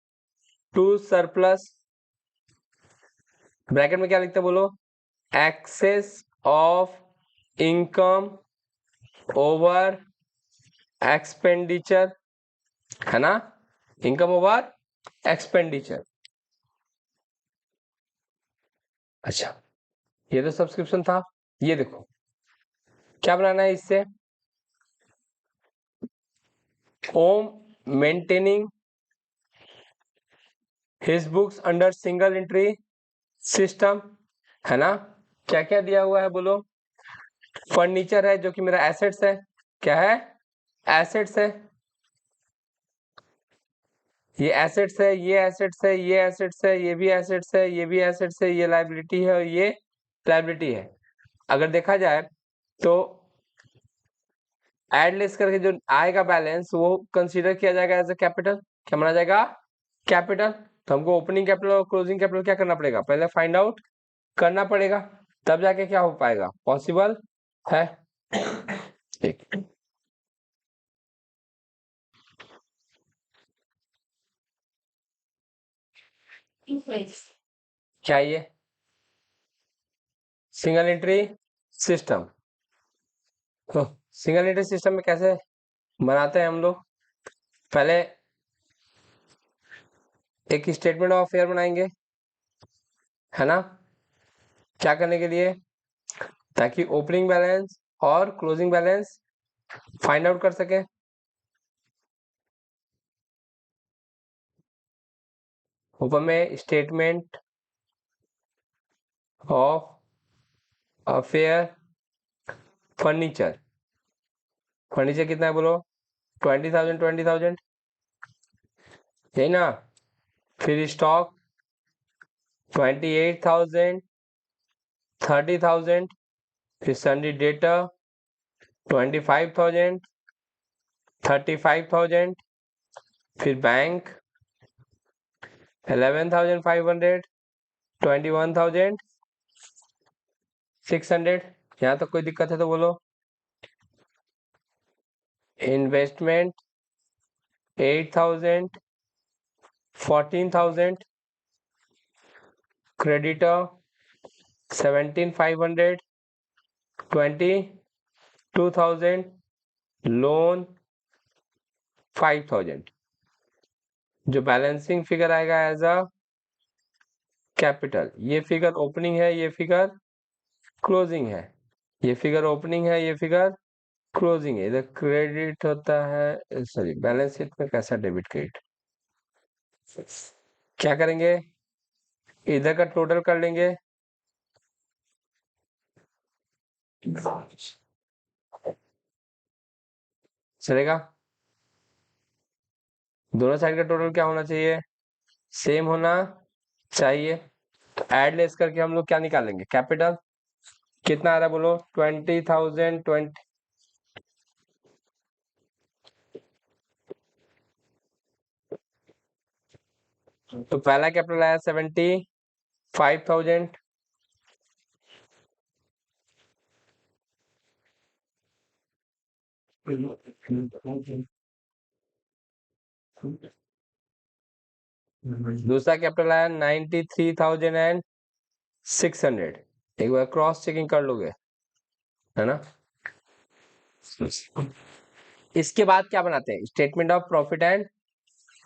टू सरप्लस, ब्रैकेट में क्या लिखते हैं बोलो, excess of income over expenditure, है ना, इनकम ओवर एक्सपेंडिचर। अच्छा, ये तो सब्सक्रिप्शन था। ये देखो क्या बनाना है इससे, Om maintaining his books under single entry system, है ना। क्या क्या दिया हुआ है बोलो, फर्नीचर है जो कि मेरा एसेट्स है, क्या है, एसेट्स है, ये एसेट्स है, ये एसेट्स है, ये एसेट्स है, ये भी एसेट्स है, ये भी एसेट्स है, ये लाइबिलिटी है और ये लाइबिलिटी है। अगर देखा जाए तो एड लेस करके जो आएगा बैलेंस वो कंसीडर किया जाएगा एज अ कैपिटल। क्या माना जाएगा, कैपिटल। तो हमको ओपनिंग कैपिटल और क्लोजिंग कैपिटल क्या करना पड़ेगा, पहले फाइंड आउट करना पड़ेगा, तब जाके क्या हो पाएगा, पॉसिबल है। ठीक, क्या ये सिंगल एंट्री सिस्टम। तो सिंगल एंट्री सिस्टम में कैसे बनाते हैं हम लोग, पहले एक स्टेटमेंट ऑफ फेयर बनाएंगे, है ना, क्या करने के लिए, ताकि ओपनिंग बैलेंस और क्लोजिंग बैलेंस फाइंड आउट कर सके। ऊपर में statement of affair furniture, furniture कितना है बोलो, 20,000 20,000, यही ना। फिर स्टॉक 28,000 30,000, फिर सन्डी डेटा 25,000 35,000, फिर बैंक 11,500 21,600। यहाँ तक कोई दिक्कत है तो बोलो। Investment 8,000 14,000, creditor 17,500 22,000, loan 5,000। जो बैलेंसिंग फिगर आएगा एज अ कैपिटल, ये फिगर ओपनिंग है, ये फिगर क्लोजिंग है, ये फिगर ओपनिंग है, ये फिगर क्लोजिंग है। इधर क्रेडिट होता है, सॉरी बैलेंस शीट में कैसा डेबिट क्रेडिट, क्या करेंगे, इधर का टोटल कर लेंगे, चलेगा। दोनों साइड का टोटल क्या होना चाहिए, सेम होना चाहिए। तो एड लेस करके हम लोग क्या निकालेंगे, कैपिटल कितना आ रहा है बोलो, 20,000 20। तो पहला कैपिटल आया 75,000, दूसरा कैपिटल आया 93,600। एक बार क्रॉस चेकिंग कर लोगे, है ना। इसके बाद क्या बनाते हैं, statement of profit and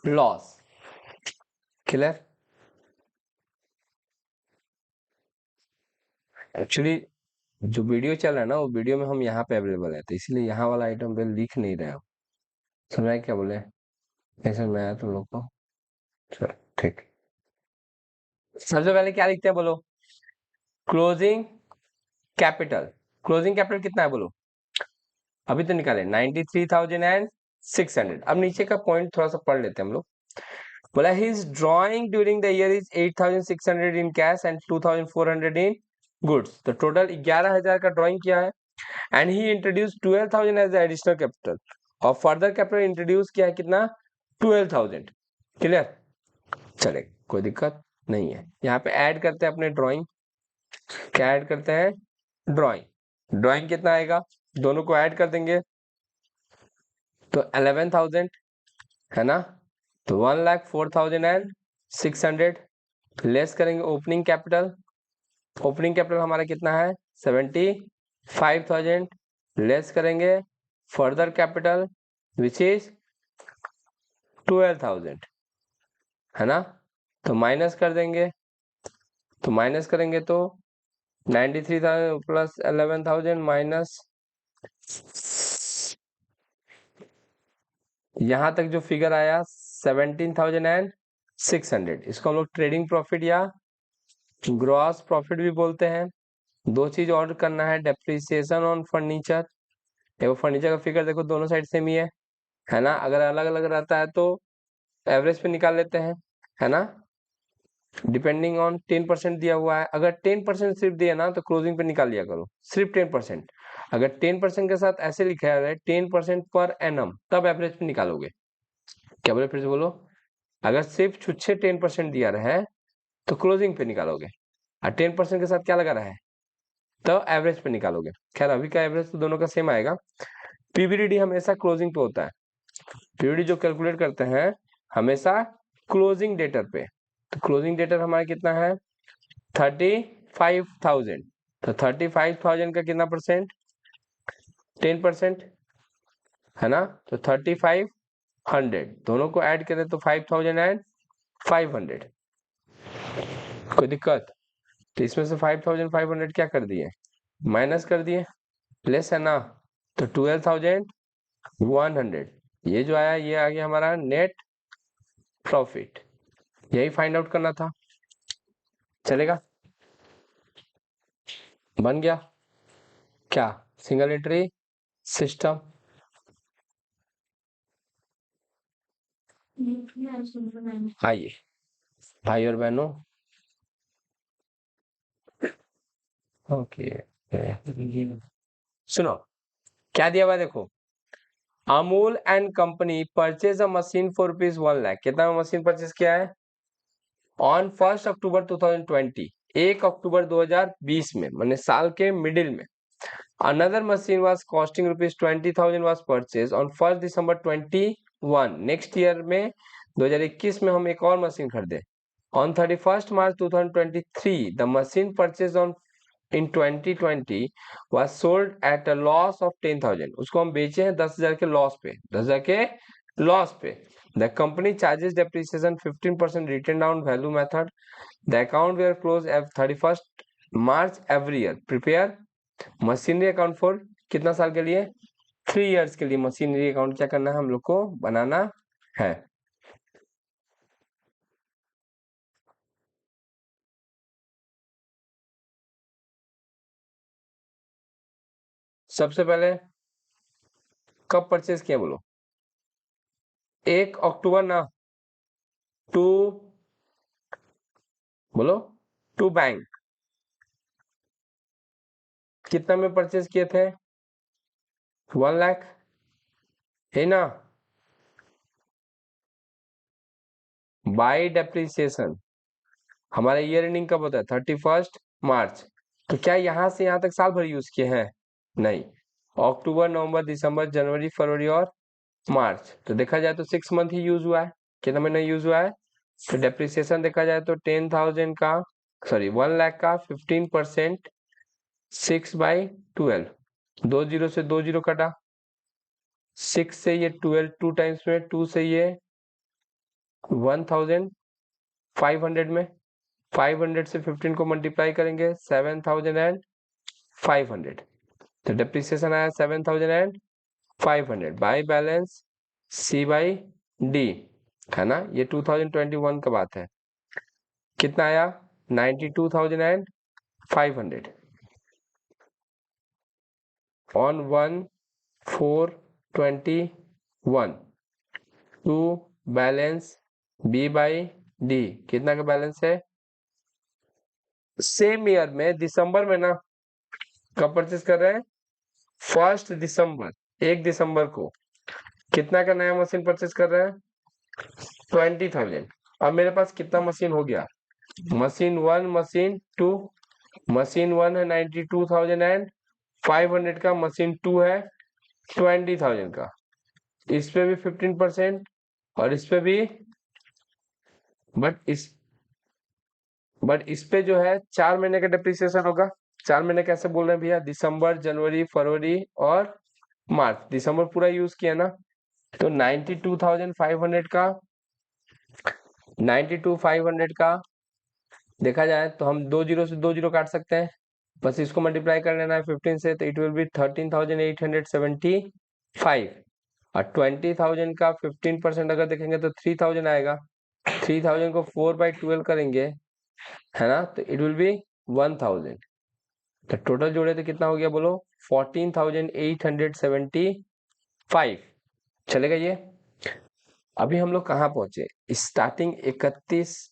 loss, clear. Actually जो वीडियो चल रहा है ना, वो वीडियो में हम यहाँ पे अवेलेबल है, तो इसलिए यहाँ वाला आइटम पे लिख नहीं रहे हो, समझ आया क्या बोले, ऐसा में आया तुम लोग को। चलो ठीक, सबसे पहले क्या लिखते हैं बोलो, क्लोजिंग कैपिटल। क्लोजिंग कैपिटल कितना है बोलो, अभी तो निकाले 93,600। अब नीचे का पॉइंट थोड़ा सा पढ़ लेते हैं हम लोग। बोला his drawing during the year is 8,600 in cash and 2,400 in goods. तो टोटल 11,000 का ड्रॉइंग किया है and he introduce 12,000 as additional capital, और फर्दर कैपिटल इंट्रोड्यूस किया है कितना, 12,000। क्लियर, चले कोई दिक्कत नहीं है। यहाँ पे ऐड करते हैं अपने ड्राइंग, क्या ऐड करते हैं, ड्राइंग। ड्राइंग कितना आएगा, दोनों को ऐड कर देंगे तो 11,000, है ना। तो 1,04,600 लेस करेंगे ओपनिंग कैपिटल। ओपनिंग कैपिटल हमारा कितना है, 75,000 लेस करेंगे फर्दर कैपिटल विच इज 12,000, है ना। तो माइनस कर देंगे, तो माइनस करेंगे तो 93,000 प्लस 11,000 माइनस यहां तक जो फिगर आया 17,600, इसको हम लोग ट्रेडिंग प्रॉफिट या ग्रॉस प्रॉफिट भी बोलते हैं। दो चीज और करना है, डेप्रिसिएशन ऑन फर्नीचर। देखो फर्नीचर का फिगर देखो दोनों साइड सेम ही है ना। अगर अलग अलग रहता है तो एवरेज पे निकाल लेते हैं, है ना। डिपेंडिंग ऑन 10% दिया हुआ है, अगर 10% सिर्फ दिया ना तो क्लोजिंग पे निकाल लिया करो, सिर्फ 10%। अगर 10% के साथ ऐसे लिखा है 10% पर एनम, तब एवरेज पे निकालोगे। क्या बोले फिर से बोलो, अगर सिर्फ छुच्छे 10% दिया रहे तो क्लोजिंग पे निकालोगे, और 10% के साथ क्या लगा रहा है तो एवरेज पे निकालोगे। खैर अभी का एवरेज तो दोनों का सेम आएगा। पीवीडी हमेशा क्लोजिंग पे होता है, पीवीडी जो कैलकुलेट करते हैं हमेशा क्लोजिंग डेटर पे। तो क्लोजिंग डेटर हमारा कितना है 35,000, तो 35,000 का कितना परसेंट 10%, है ना। तो 3,500 दोनों को ऐड करें तो 5,000 एंड 500। कोई दिक्कत, तो इसमें से 5,500 क्या कर दिए माइनस कर दिए, प्लस है ना। तो 12,100 ये जो आया ये आ गया हमारा नेट प्रॉफिट। यही फाइंड आउट करना था, चलेगा, बन गया क्या सिंगल एंट्री सिस्टम। आइए भाई और बहनों, ओके सुनो क्या दिया हुआ है देखो, Amul and company purchase a machine for rupees 1,00,000। कितना में मशीन परचेज किया है ऑन 1 अक्टूबर 2020, 1 अक्टूबर 2020 में, मैंने साल के मिडिल में। Another machine was costing rupees 20,000 was purchase on 1 December 21। Next year में 2021 में हम एक और मशीन खरीदे on 31 March 2023। The machine purchase on in 2020 was sold at a loss of 10,000, उसको हम बेचे हैं 10,000 के लॉस पे, 10,000 के लॉस पे। The company charges depreciation 15% written down value method. The account were closed at 31st March every year. Prepare machinery account for कितना साल के लिए 3 years के लिए मशीनरी अकाउंट क्या करना है हम लोग को बनाना है। सबसे पहले कब परचेज किया बोलो 1 अक्टूबर ना, टू बोलो टू बैंक कितना में परचेज किए थे 1,00,000 है ना। बाय डेप्रिसिएशन हमारा ईयर एंडिंग कब होता है 31 मार्च। तो क्या यहां से यहां तक साल भर यूज किए हैं नहीं, अक्टूबर नवंबर दिसंबर जनवरी फरवरी और मार्च, तो देखा जाए तो 6 मंथ ही यूज हुआ है। कितना महीना यूज हुआ है, तो डेप्रिसिएशन देखा जाए तो 10,000 का सॉरी 1,00,000 का 15% 6/12, 2 जीरो से 2 जीरो कटा, 6 से ये 12 टू टाइम्स में, 2 से ये 1,500 में, 500 से 15 को मल्टीप्लाई करेंगे 7,500, तो डेप्रिसिएशन आया 7,500 बाय बैलेंस C/D, है ना। ये 2021 का बात है, कितना आया 92,500 ऑन 1/4/21 टू बैलेंस B/D कितना का बैलेंस है। सेम ईयर में दिसंबर में ना, कब परचेस कर रहे हैं 1 दिसंबर, 1 दिसंबर को कितना का नया मशीन परचेस कर रहे हैं 20,000। अब मेरे पास कितना मशीन हो गया, मशीन 1 मशीन 2, मशीन 1 है 92,500 का, मशीन 2 है 20,000 का, इस पे भी 15% और इस पे भी, बट इस पे जो है 4 महीने का डेप्रिसिएशन होगा, 4 महीने कैसे बोल रहे हैं भैया? दिसंबर, जनवरी, फरवरी और मार्च। दिसंबर पूरा यूज किया ना, तो 92,500 का 92,500 का देखा जाए तो हम 2 जीरो से 2 जीरो काट सकते हैं, बस इसको मल्टीप्लाई कर लेना है 15 से, तो इट विल बी 13,875। और 20,000 का 15% अगर देखेंगे तो 3,000 आएगा। 3,000 को 4/12 करेंगे, है ना, तो इट विल बी 1,000। तो टोटल जोड़े तो कितना हो गया बोलो? 14,875। चलेगा ये? अभी हम लोग कहाँ पहुंचे? स्टार्टिंग 31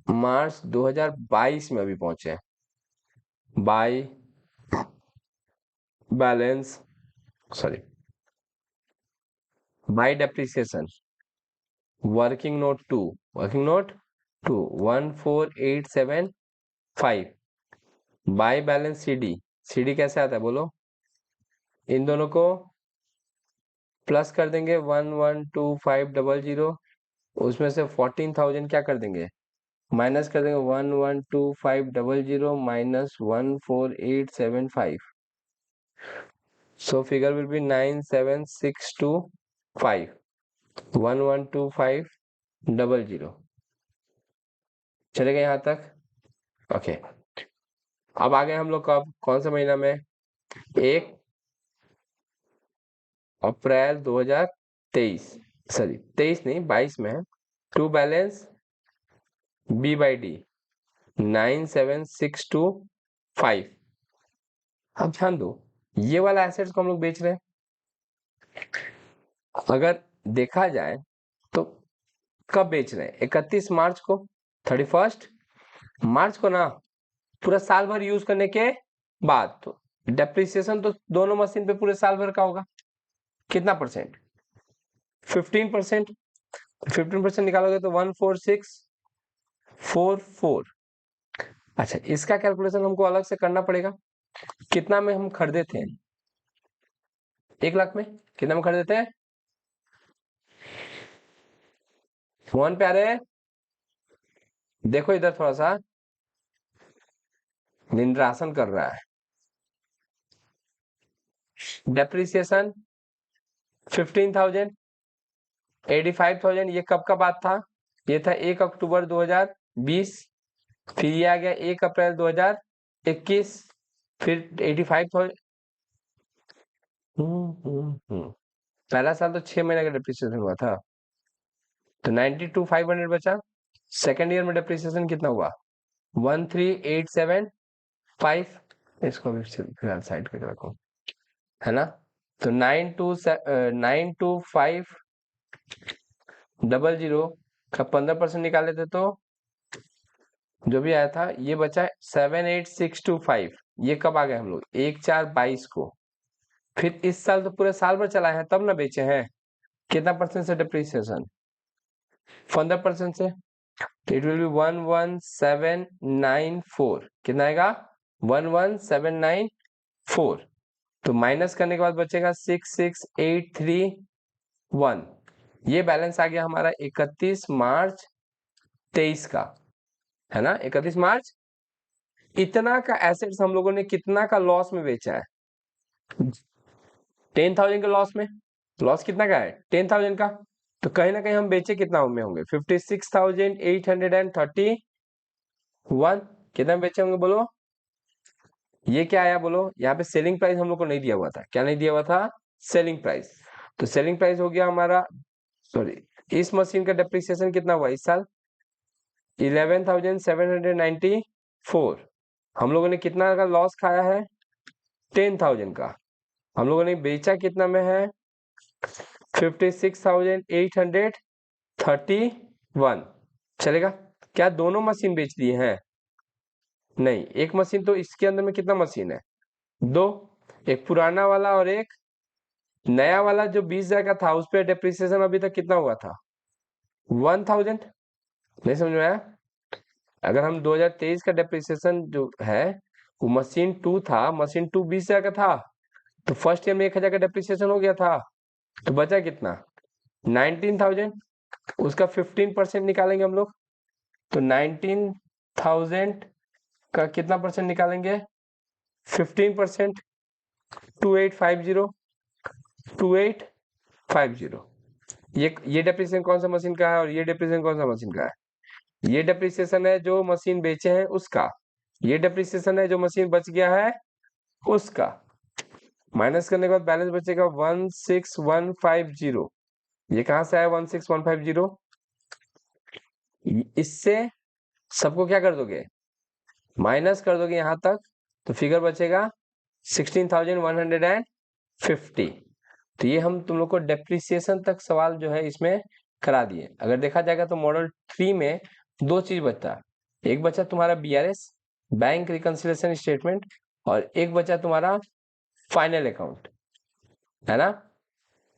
मार्च 2022 में अभी पहुंचे हैं। By balance, sorry, bye depreciation, working note 2, working note 2 14,875। By balance CD, CD कैसे आता है बोलो? इन दोनों को प्लस कर देंगे 112500, उसमें से 14,000 क्या कर देंगे? माइनस कर देंगे 112500 minus 14,875। So figure will be 97,625 112500। चलेगा यहाँ तक? ओके। अब आ गए हम लोग कब, कौन सा महीना में? 1 अप्रैल 2023, सॉरी 23 नहीं 22 में है। To balance B by D 97,625। अब ध्यान दो, ये वाला एसेट्स को हम लोग बेच रहे हैं। अगर देखा जाए तो कब बेच रहे हैं? 31 मार्च को, 31 मार्च को ना, पूरा साल भर यूज करने के बाद। तो डेप्रिसिएशन तो दोनों मशीन पे पूरे साल भर का होगा। कितना परसेंट? 15%। 15% निकालोगे तो 14644। अच्छा, इसका कैलकुलेशन हमको अलग से करना पड़ेगा। कितना में हम खरीदे थे? 1 लाख में। कितना में खरीदे थे? मोहन प्यारे देखो इधर थोड़ा सा, निंद्रासन कर रहा है। डेप्रिसिएशन 15,000, 85,000, ये कब का बात था? ये था 1 अक्टूबर 2020। फिर ये आ गया 1 अप्रैल 2021। फिर 85,000। पहला साल तो 6 महीने का डेप्रिसिएशन हुआ था, तो 92,500 बचा। सेकेंड ईयर में डेप्रिसिएशन कितना हुआ? 13,875। इसको भी फिलहाल साइड पे रखो, है ना। तो 92,500 का 15% निकाले थे तो जो भी आया था ये बचा 7,8,625। ये कब आ गए हम लोग? 1/4/22 को। फिर इस साल तो पूरे साल भर चला है तब ना बेचे हैं। कितना परसेंट से डेप्रिसिएशन? 15% से। It will be 11,794। कितना आएगा? 11,794। तो माइनस करने के बाद बचेगा 66,831। ये बैलेंस आ गया हमारा 31 मार्च 23 का, है ना। 31 मार्च इतना का एसेट्स हम लोगों ने कितना का लॉस में बेचा है? 10,000 के लॉस में। लॉस कितना का है? 10,000 का। तो कहीं ना कहीं हम बेचे कितना में होंगे? 56,831। कितना में बेचे होंगे बोलो? ये क्या आया बोलो? यहाँ पे सेलिंग प्राइस हम लोग को नहीं दिया हुआ था। क्या नहीं दिया हुआ था? Selling price. तो सेलिंग प्राइस हो गया हमारा, सॉरी, इस मशीन का डेप्रिसिएशन कितना हुआ इस साल? 11,794। हम लोगों ने कितना का लॉस खाया है? 10,000 का। हम लोगों ने बेचा कितना में है? 56,831। चलेगा? क्या दोनों मशीन बेच दिए हैं? नहीं, एक मशीन। तो इसके अंदर में कितना मशीन है? 2। एक पुराना वाला और एक नया वाला जो 20,000 का था, उस पर डेप्रिसिएशन अभी तक कितना हुआ था? 1,000। नहीं समझ में आया? अगर हम 2023 का डेप्रिसिएशन जो है वो मशीन 2 था, मशीन 2 20,000 का था, तो फर्स्ट ईयर में 1,000 का डेप्रिसिएशन हो गया था, तो बचा कितना? 19,000। उसका 15% निकालेंगे हम लोग, तो 19,000 का कितना परसेंट निकालेंगे? 15%, 2850, 2850। ये डेप्रिसिएशन कौन सा मशीन का है और ये डेप्रिसिएशन कौन सा मशीन का है? ये डेप्रिसिएशन है जो मशीन बेचे हैं उसका, ये डेप्रिसिएशन है जो मशीन बच गया है उसका। माइनस करने के बाद बैलेंस बचेगा 16150। ये कहां से आया 16150? इससे सबको क्या कर दोगे, माइनस कर दोगे यहां तक, तो फिगर बचेगा 16,150। तो ये हम तुम लोग को डेप्रिसिएशन तक सवाल जो है इसमें करा दिए। अगर देखा जाएगा तो मॉडल 3 में दो चीज बचता है, एक बचा तुम्हारा बीआरएस बैंक रिकंसिलिएशन स्टेटमेंट और एक बचा तुम्हारा फाइनल अकाउंट, है ना।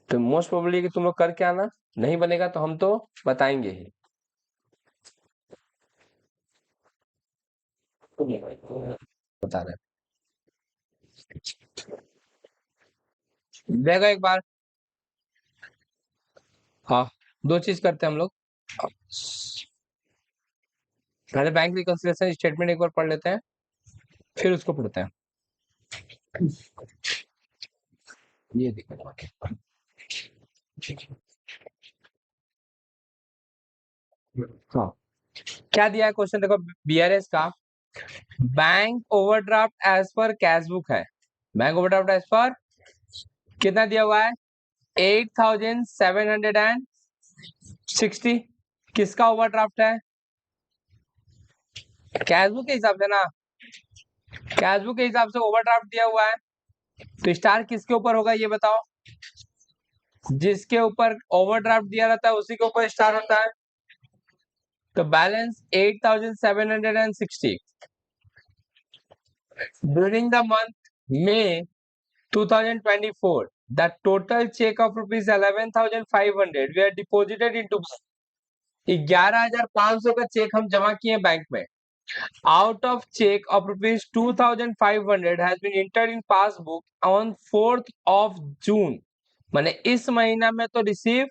तो मोस्ट प्रोबेबली कि तुम लोग करके आना, नहीं बनेगा तो हम तो बताएंगे ही। बता रहे देखो एक बार, हाँ दो चीज करते हैं हम लोग। पहले बैंक रिकंसिलिएशन स्टेटमेंट एक बार पढ़ लेते हैं, फिर उसको पढ़ते हैं। ये देखो हाँ क्या दिया है क्वेश्चन, देखो बीआरएस का bank overdraft as per cash book है। बैंक ओवरड्राफ्ट एज पर कितना दिया हुआ है? 8,760। किसका ओवरड्राफ्ट है? कैश बुक के हिसाब से ना, कैश बुक के हिसाब से ओवरड्राफ्ट दिया हुआ है। तो स्टार किसके ऊपर होगा ये बताओ? जिसके ऊपर ओवरड्राफ्ट दिया रहता है उसी के ऊपर स्टार होता है। तो balance 8,760 during the month May 2024, the total check of rupees 11,500 were deposited into 11,500 का चेक हम जमा किए बैंक में। Out of check of rupees 2,500 has been entered in passbook on 4th of June। माने इस महीना में तो रिसीव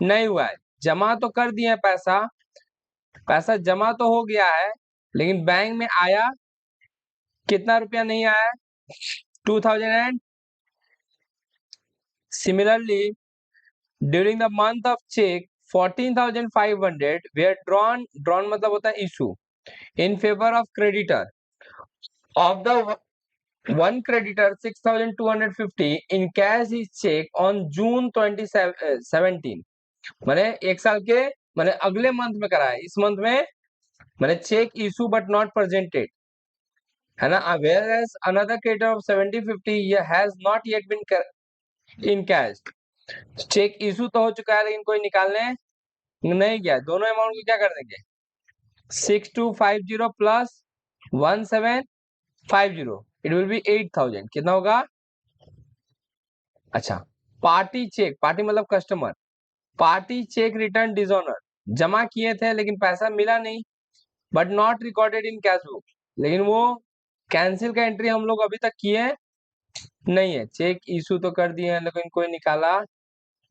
नहीं हुआ है, जमा तो कर दिए पैसा, पैसा जमा तो हो गया है, लेकिन बैंक में आया कितना रुपया नहीं आया? 2,000 and similarly during the month of check 14,500 were drawn मतलब होता है issue in favor of creditor of the one creditor 6,250 in cash is check on June 2017। माने एक साल के माने अगले मंथ में करा है, इस मंथ में माने cheque issue but not presented, है ना। whereas another creditor of 7050 has not yet been in cash। Cheque issue तो हो चुका है लेकिन कोई निकालने नहीं गया। दोनों अमाउंट को क्या कर देंगे? 6,250 प्लस 1,750 इट विल बी 8,000। कितना होगा? अच्छा, पार्टी चेक, पार्टी मतलब customer, party check return dishonour, जमा किए थे लेकिन पैसा मिला नहीं, but not recorded in cash book, लेकिन वो कैंसिल का एंट्री हम लोग अभी तक किए नहीं है। चेक इशू तो कर दिए हैं लेकिन कोई निकाला,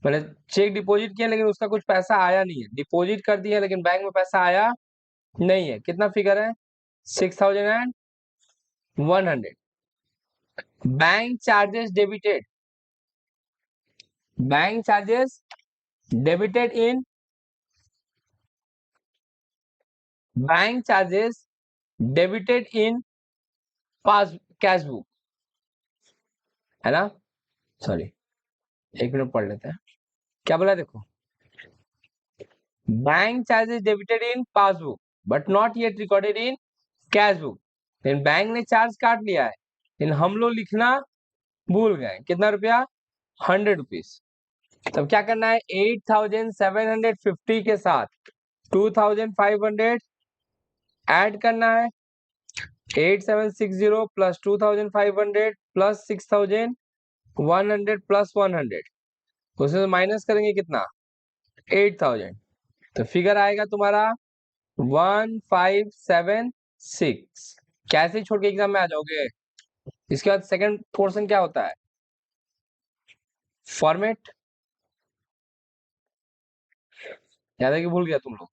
मैंने चेक डिपॉजिट किया लेकिन उसका कुछ पैसा आया नहीं है, डिपॉजिट कर दिया लेकिन बैंक में पैसा आया नहीं है। कितना फिगर है? 6,100। Bank charges debited, bank charges debited in, bank charges debited in pass cash book, है ना। सॉरी एक मिनट पढ़ लेते हैं क्या बोला। देखो bank charges debited in passbook but not yet recorded in cash book. लेकिन बैंक ने चार्ज काट लिया है लेकिन हम लोग लिखना भूल गए। कितना रुपया? 100 रुपीज। तब क्या करना है? 8,750 के साथ 2,500 ऐड करना है। 8,760 प्लस 2,500 प्लस 6,100 प्लस 100, उसमें माइनस करेंगे कितना? 8,000। तो फिगर आएगा तुम्हारा 1,576। कैसे छोड़ के एग्जाम में आ जाओगे? इसके बाद सेकंड पोर्शन क्या होता है? फॉर्मेट, याद है कि भूल गया तुम लोग?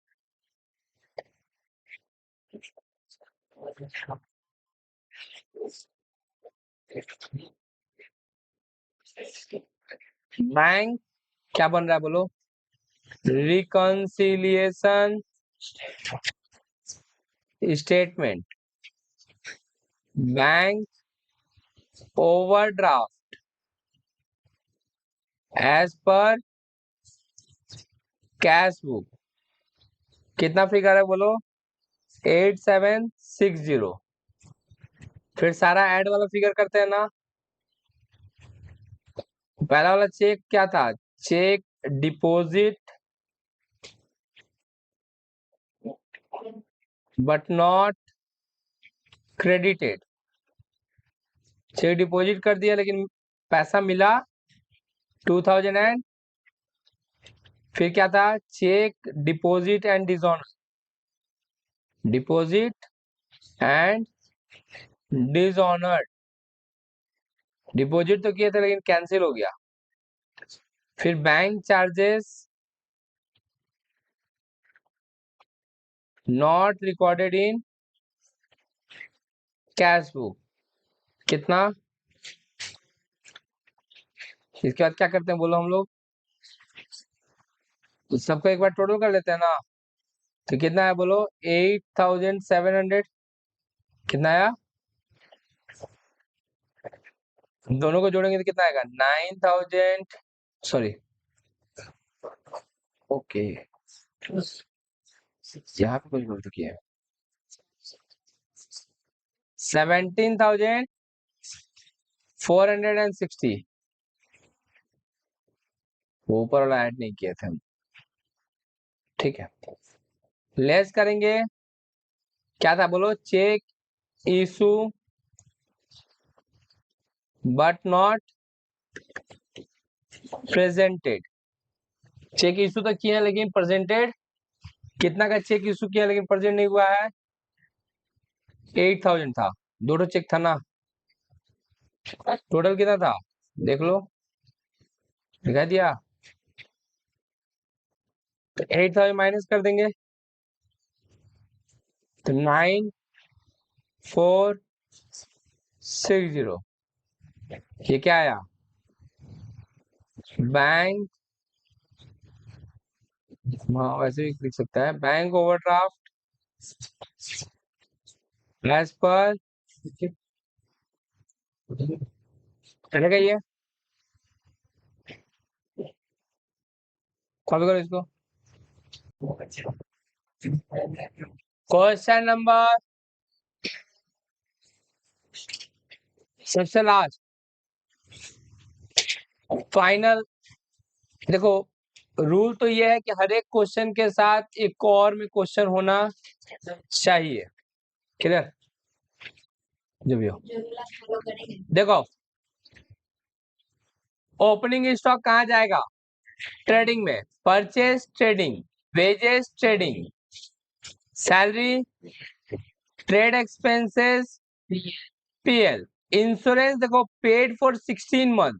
बैंक क्या बन रहा है बोलो? Reconciliation statement, bank overdraft as per cash book. कितना फिगर है बोलो? 8760। फिर सारा ऐड वाला फिगर करते हैं ना। पहला वाला चेक क्या था? Cheque deposit but not credited. Cheque deposit कर दिया लेकिन पैसा मिला 2000 एंड फिर क्या था? Cheque deposit and dishonour, deposit and dishonoured. Deposit तो किए थे लेकिन कैंसिल हो गया। फिर bank charges not recorded in cash book. कितना? इसके बाद क्या करते हैं बोलो हम लोग? सबको एक बार टोटल कर लेते हैं ना। तो कितना है बोलो? 8700। कितना आया? दोनों को जोड़ेंगे तो कितना आएगा? 9000। सॉरी, ओके, यहाँ पे कुछ गलती किया है। 17,460। वो ऊपर वाला ऐड नहीं किए थे हम। ठीक है, लेस करेंगे। क्या था बोलो? Cheque issue but not presented. Cheque issue तो किया लेकिन प्रेजेंटेड कितना का चेक इशू किया लेकिन प्रेजेंट नहीं हुआ है? 8000 था। दो चेक था ना। टोटल कितना था देख लो, दिखा दिया। तो 8000 माइनस कर देंगे तो 9460। ये क्या आया? बैंक, हाँ वैसे भी लिख सकता है, बैंक ओवरड्राफ्ट एज पर चलेगा ये। कॉपी करो इसको। क्वेश्चन नंबर सबसे लास्ट फाइनल। देखो, रूल तो ये है कि हर एक क्वेश्चन के साथ एक और में क्वेश्चन होना चाहिए। क्लियर? जो भी हो, देखो ओपनिंग स्टॉक कहाँ जाएगा? ट्रेडिंग में। Purchase trading, wages trading, salary, trade expenses PL, insurance. देखो पेड फॉर 16 मंथ,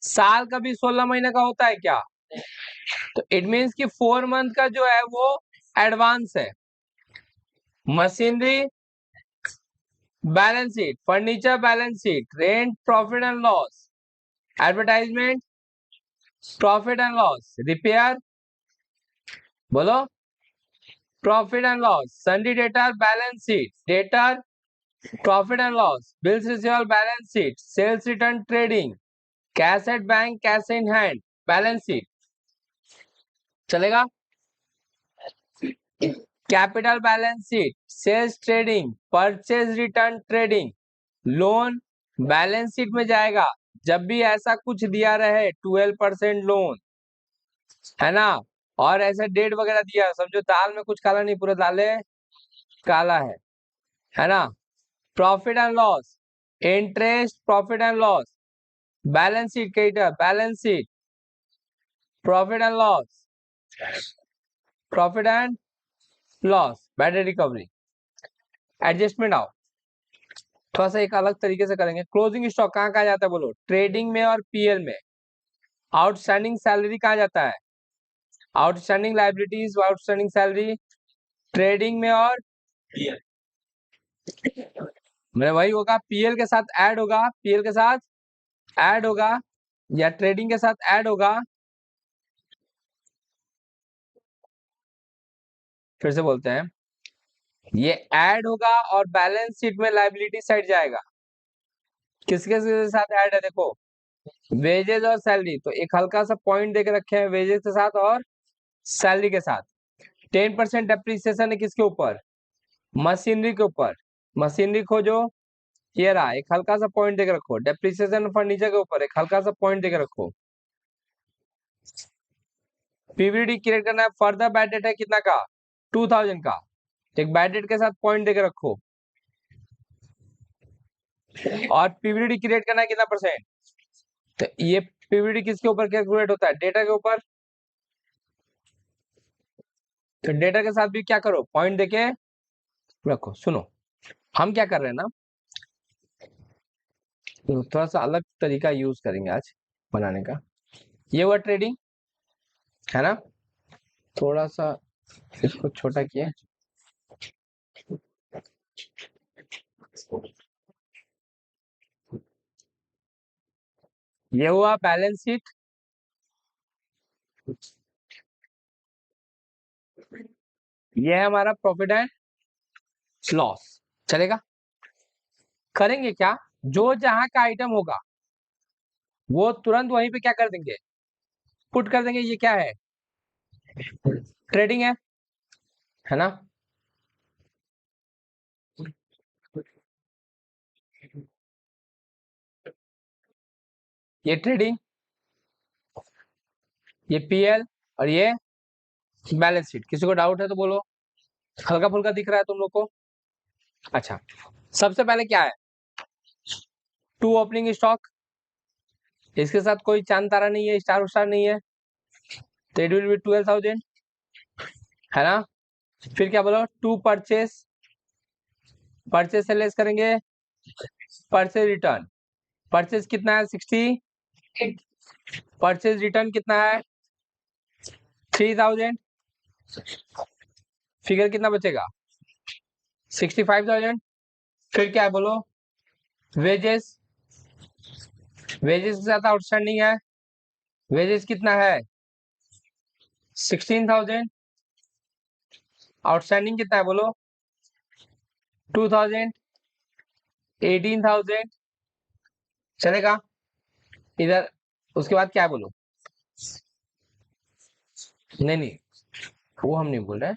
साल का भी 16 महीने का होता है क्या? तो इट मीन्स कि 4 मंथ का जो है वो एडवांस है। Machinery balance sheet, furniture balance sheet, rent profit and loss, advertisement profit and loss, repair बोलो profit and loss, sundry debtor balance sheet, debtor profit and loss, bills receivable balance sheet, sales return trading, cash at bank, cash in hand balance sheet. चलेगा? Capital balance sheet, sales trading, purchase return trading, loan balance sheet में जाएगा जब भी ऐसा कुछ दिया रहे 12% loan, है ना, और ऐसे डेट वगैरह दिया, समझो दाल में कुछ काला नहीं, पूरा दाल काला है ना। Profit and loss, interest profit and loss, balance sheet, creditor balance sheet, profit and loss, profit and loss, battery recovery, adjustment आओ। थोड़ा सा एक अलग तरीके से करेंगे। क्लोजिंग स्टॉक कहाँ कहाँ जाता है बोलो? ट्रेडिंग में और पीएल में। आउटस्टैंडिंग सैलरी कहाँ जाता है? Outstanding liabilities, outstanding salary trading में और मेरा वही होगा, पीएल के साथ ऐड होगा, पीएल के साथ ऐड होगा या ट्रेडिंग के साथ ऐड होगा। फिर से बोलते हैं, ये ऐड होगा और बैलेंस शीट में लायबिलिटी साइड जाएगा। किसके साथ ऐड है देखो, वेजेस और सैलरी, तो एक हल्का सा पॉइंट देके रखे हैं वेजेस के साथ और सैलरी के साथ। 10% डेप्रिसिएशन है किसके ऊपर, मशीनरी के ऊपर। मशीनरी खोजो, ये रहा, एक हल्का सा पॉइंट देके रखो। डेप्रिसिएशन फर्नीचर के ऊपर एक हल्का सा पॉइंट देके रखो। पीवीडी क्रिएट करना है, फर्दर बैड डेट है कितना का, 2000 का, एक बैड डेट के साथ पॉइंट देके रखो। और पीवीडी क्रिएट करना है कितना परसेंट, तो ये पीवीडी किसके ऊपर कैलकुलेट होता है, डेटा के ऊपर। तो डेटा के साथ भी क्या करो, पॉइंट देके रखो। सुनो, हम क्या कर रहे हैं ना, तो थोड़ा सा अलग तरीका यूज करेंगे आज बनाने का। ये हुआ ट्रेडिंग, है ना। थोड़ा सा इसको छोटा किया, ये हुआ बैलेंस शीट, ये है हमारा प्रॉफिट एंड लॉस। चलेगा, करेंगे क्या, जो जहां का आइटम होगा वो तुरंत वहीं पे क्या कर देंगे, पुट कर देंगे। ये क्या है, ट्रेडिंग है ना। ये ट्रेडिंग, ये पीएल और ये बैलेंस शीट। किसी को डाउट है तो बोलो, हल्का फुल्का दिख रहा है तुम लोग को। अच्छा, सबसे पहले क्या है, टू ओपनिंग स्टॉक, इसके साथ कोई चांद तारा नहीं है, स्टार स्टार नहीं है, तो इट विल बी 12,000, है ना। फिर क्या बोलो, टू परचेस, परचेस से लेस करेंगे परचेस रिटर्न। परचेस कितना है, 60, परचेस रिटर्न कितना है, 3000, फिगर कितना बचेगा, 65,000। फिर क्या है बोलो, वेजेस, वेजेस के साथ आउटस्टैंडिंग है, वेजेस कितना है, 16,000, आउटस्टैंडिंग कितना है बोलो, 2,000, 18,000। चलेगा इधर। उसके बाद क्या है बोलो, नहीं नहीं, वो हम नहीं बोल रहे,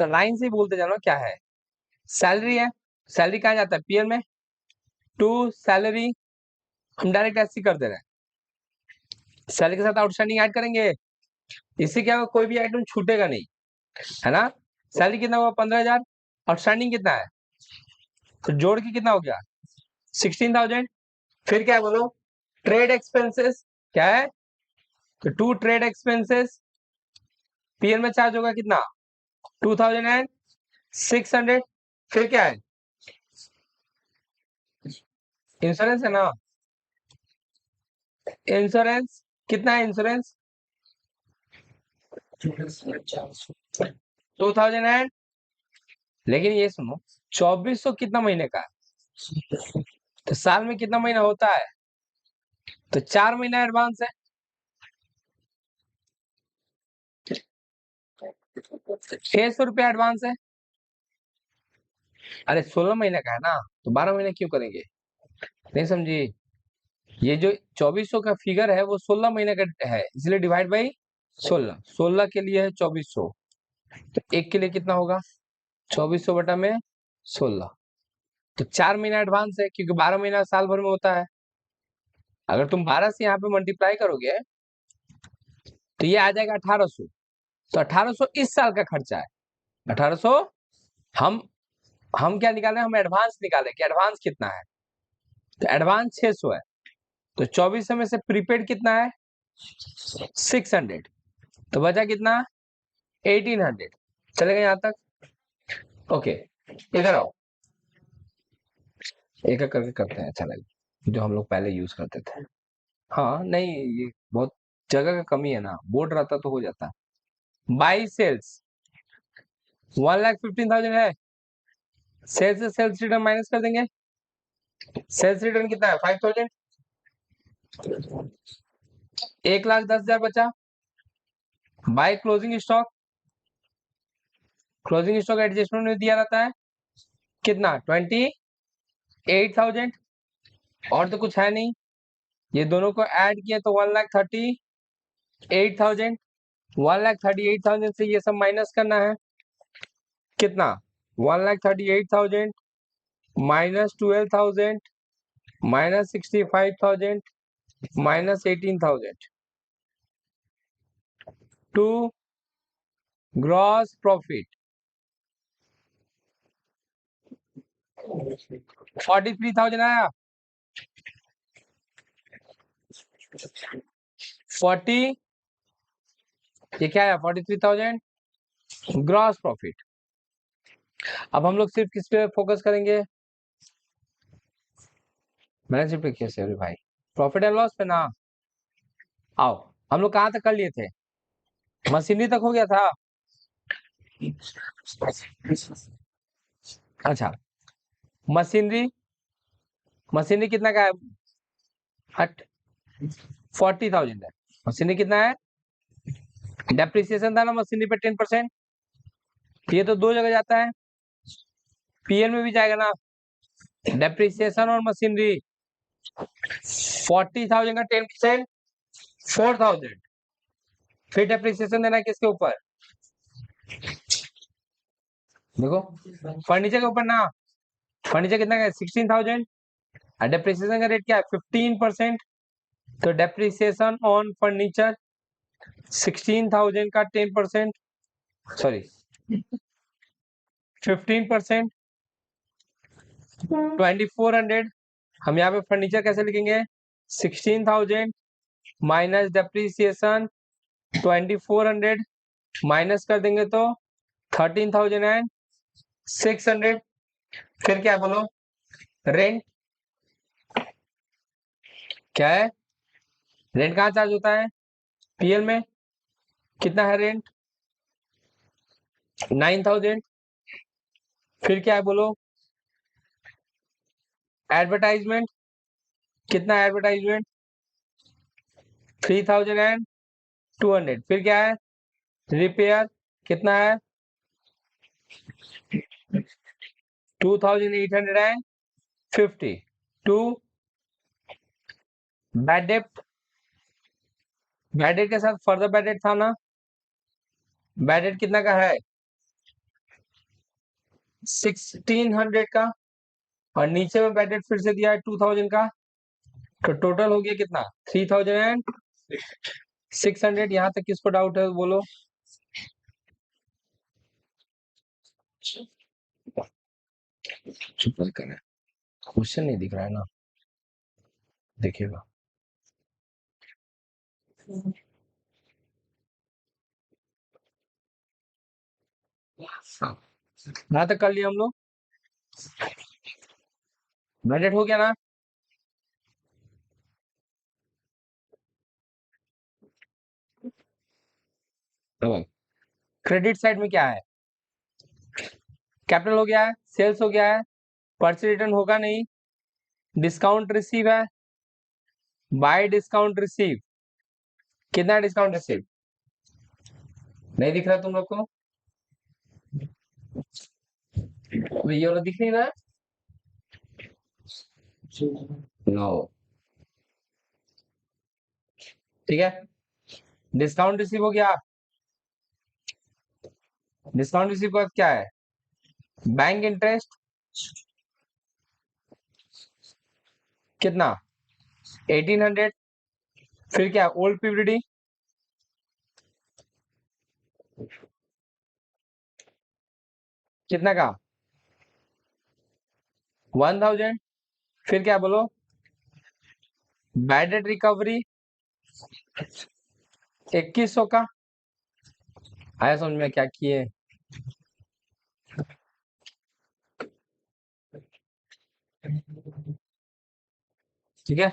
लाइन से ही बोलते जानो क्या है। सैलरी है, सैलरी कहाँ जाता है, पीएल में, टू सैलरी, हम डायरेक्ट ऐसे कर दे रहे हैं। सैलरी के साथ आउटस्टैंडिंग ऐड करेंगे, इससे क्या होगा, कोई भी आइटम छूटेगा नहीं, है ना। सैलरी कितना हुआ, 15,000, आउटस्टैंडिंग कितना है, तो जोड़ के कितना हो गया, 16,000। फिर क्या है बोलो, ट्रेड एक्सपेंसेस क्या है, तो टू ट्रेड एक्सपेंसेस, पीएल में चार्ज होगा कितना, 2,600। फिर क्या है, इंश्योरेंस है ना, इंश्योरेंस कितना है, इंश्योरेंस 2,000। लेकिन ये सुनो, 2400 कितना महीने का है, तो साल में कितना महीना होता है, तो 4 महीना एडवांस है, 600 रुपया एडवांस है। अरे 16 महीने का है ना, तो 12 महीने क्यों करेंगे, नहीं समझी। ये जो 2400 का फिगर है वो 16 महीने का है, इसलिए डिवाइड बाई 16, 16 के लिए है 2400, तो एक के लिए कितना होगा, 2400 बटा में 16, तो 4 महीना एडवांस है, क्योंकि 12 महीना साल भर में होता है। अगर तुम 12 से यहाँ पे मल्टीप्लाई करोगे तो ये आ जाएगा 1800, तो 1800 इस साल का खर्चा है। 1800 हम हम क्या निकाले, हम एडवांस निकाले कि एडवांस कितना है, तो एडवांस 600 है, तो 2400 में से प्रीपेड कितना है, 600, तो बचा कितना, 1800। चलेगा यहाँ तक, ओके। इधर आओ, एक एक करके करते हैं, अच्छा लगे जो हम लोग पहले यूज करते थे। हाँ नहीं, ये बहुत जगह का कमी है ना, बोर्ड रहता तो हो जाता। बाई सेल्स 1,15,000 है, सेल्स से सेल्स रिटर्न माइनस कर देंगे, सेल्स रिटर्न कितना है 5000, 1,10,000 बचा। By closing stock, closing stock adjustment में दिया रहता है कितना 28,000, और तो कुछ है नहीं। ये दोनों को ऐड किया तो 1,38,000, 1,38,000 से ये सब माइनस करना है कितना 1,38,000 minus 12,000 minus 65,000 minus 18,000 to gross profit 43,000 आया। 40, ये क्या आया 43,000 ग्रॉस प्रॉफिट। अब हम लोग सिर्फ किस पे फोकस करेंगे, बैलेंस शीट पे कैसे अरे भाई, प्रॉफिट एंड लॉस पे ना। आओ, हम लोग कहाँ तक कर लिए थे, मशीनरी तक हो गया था। अच्छा, मशीनरी, मशीनरी कितना का है, हट 40,000 है। मशीनरी कितना है, डेप्रिसिएशन था ना मशीनरी पे 10%, ये तो दो जगह जाता है, पीएल में भी जाएगा ना, डेप्रिसिएशन और मशीनरी। 40,000 का 10% 4,000, फिर डेप्रिसिएशन देना है किसके ऊपर, देखो फर्नीचर के ऊपर ना। फर्नीचर कितना का है 16,000, और डेप्रिसिएशन का रेट क्या है 15%, तो डेप्रिसिएशन ऑन फर्नीचर 16,000 का 10%, सॉरी 15%, 2,400। हम यहाँ पे फर्नीचर कैसे लिखेंगे, 16,000 माइनस डेप्रिसिएशन 2,400, माइनस कर देंगे तो 13,600। फिर क्या बोलो, रेंट क्या है, रेंट कहाँ चार्ज होता है, पीएल में कितना है रेंट 9,000। फिर क्या है बोलो, एडवर्टाइजमेंट कितना है, एडवर्टाइजमेंट 3,200। फिर क्या है, रिपेयर कितना है 2,850। टू बैड डेप्ट, बैड डेट के साथ फर्दर बैड डेट था ना, बैड डेट कितना का है 1,600 का, और नीचे में बैड डेट फिर से दिया है 2,000 का, तो टोटल हो गया कितना 3,600। यहाँ तक किसको डाउट है बोलो, चुप कर रहे, क्वेश्चन नहीं दिख रहा है ना, देखिएगा। हाँ, यहाँ तक कर लिया हम लोग, बैड हो गया ना। क्रेडिट साइड में क्या है, कैपिटल हो गया है, सेल्स हो गया है, परचेज रिटर्न होगा नहीं, डिस्काउंट रिसीव है, बाय डिस्काउंट रिसीव कितना डिस्काउंट रिसीव नहीं दिख रहा तुम लोग को, ये वाला दिख नहीं रहा है, नो ठीक है। डिस्काउंट रिसीव हो गया, डिस्काउंट रिसीव का क्या है, बैंक इंटरेस्ट कितना 1,800। फिर क्या ओल्ड पीरियड कितना का 1,000। फिर क्या बोलो, बैड डेट रिकवरी 2,100 का, आया समझ में क्या किए, ठीक है।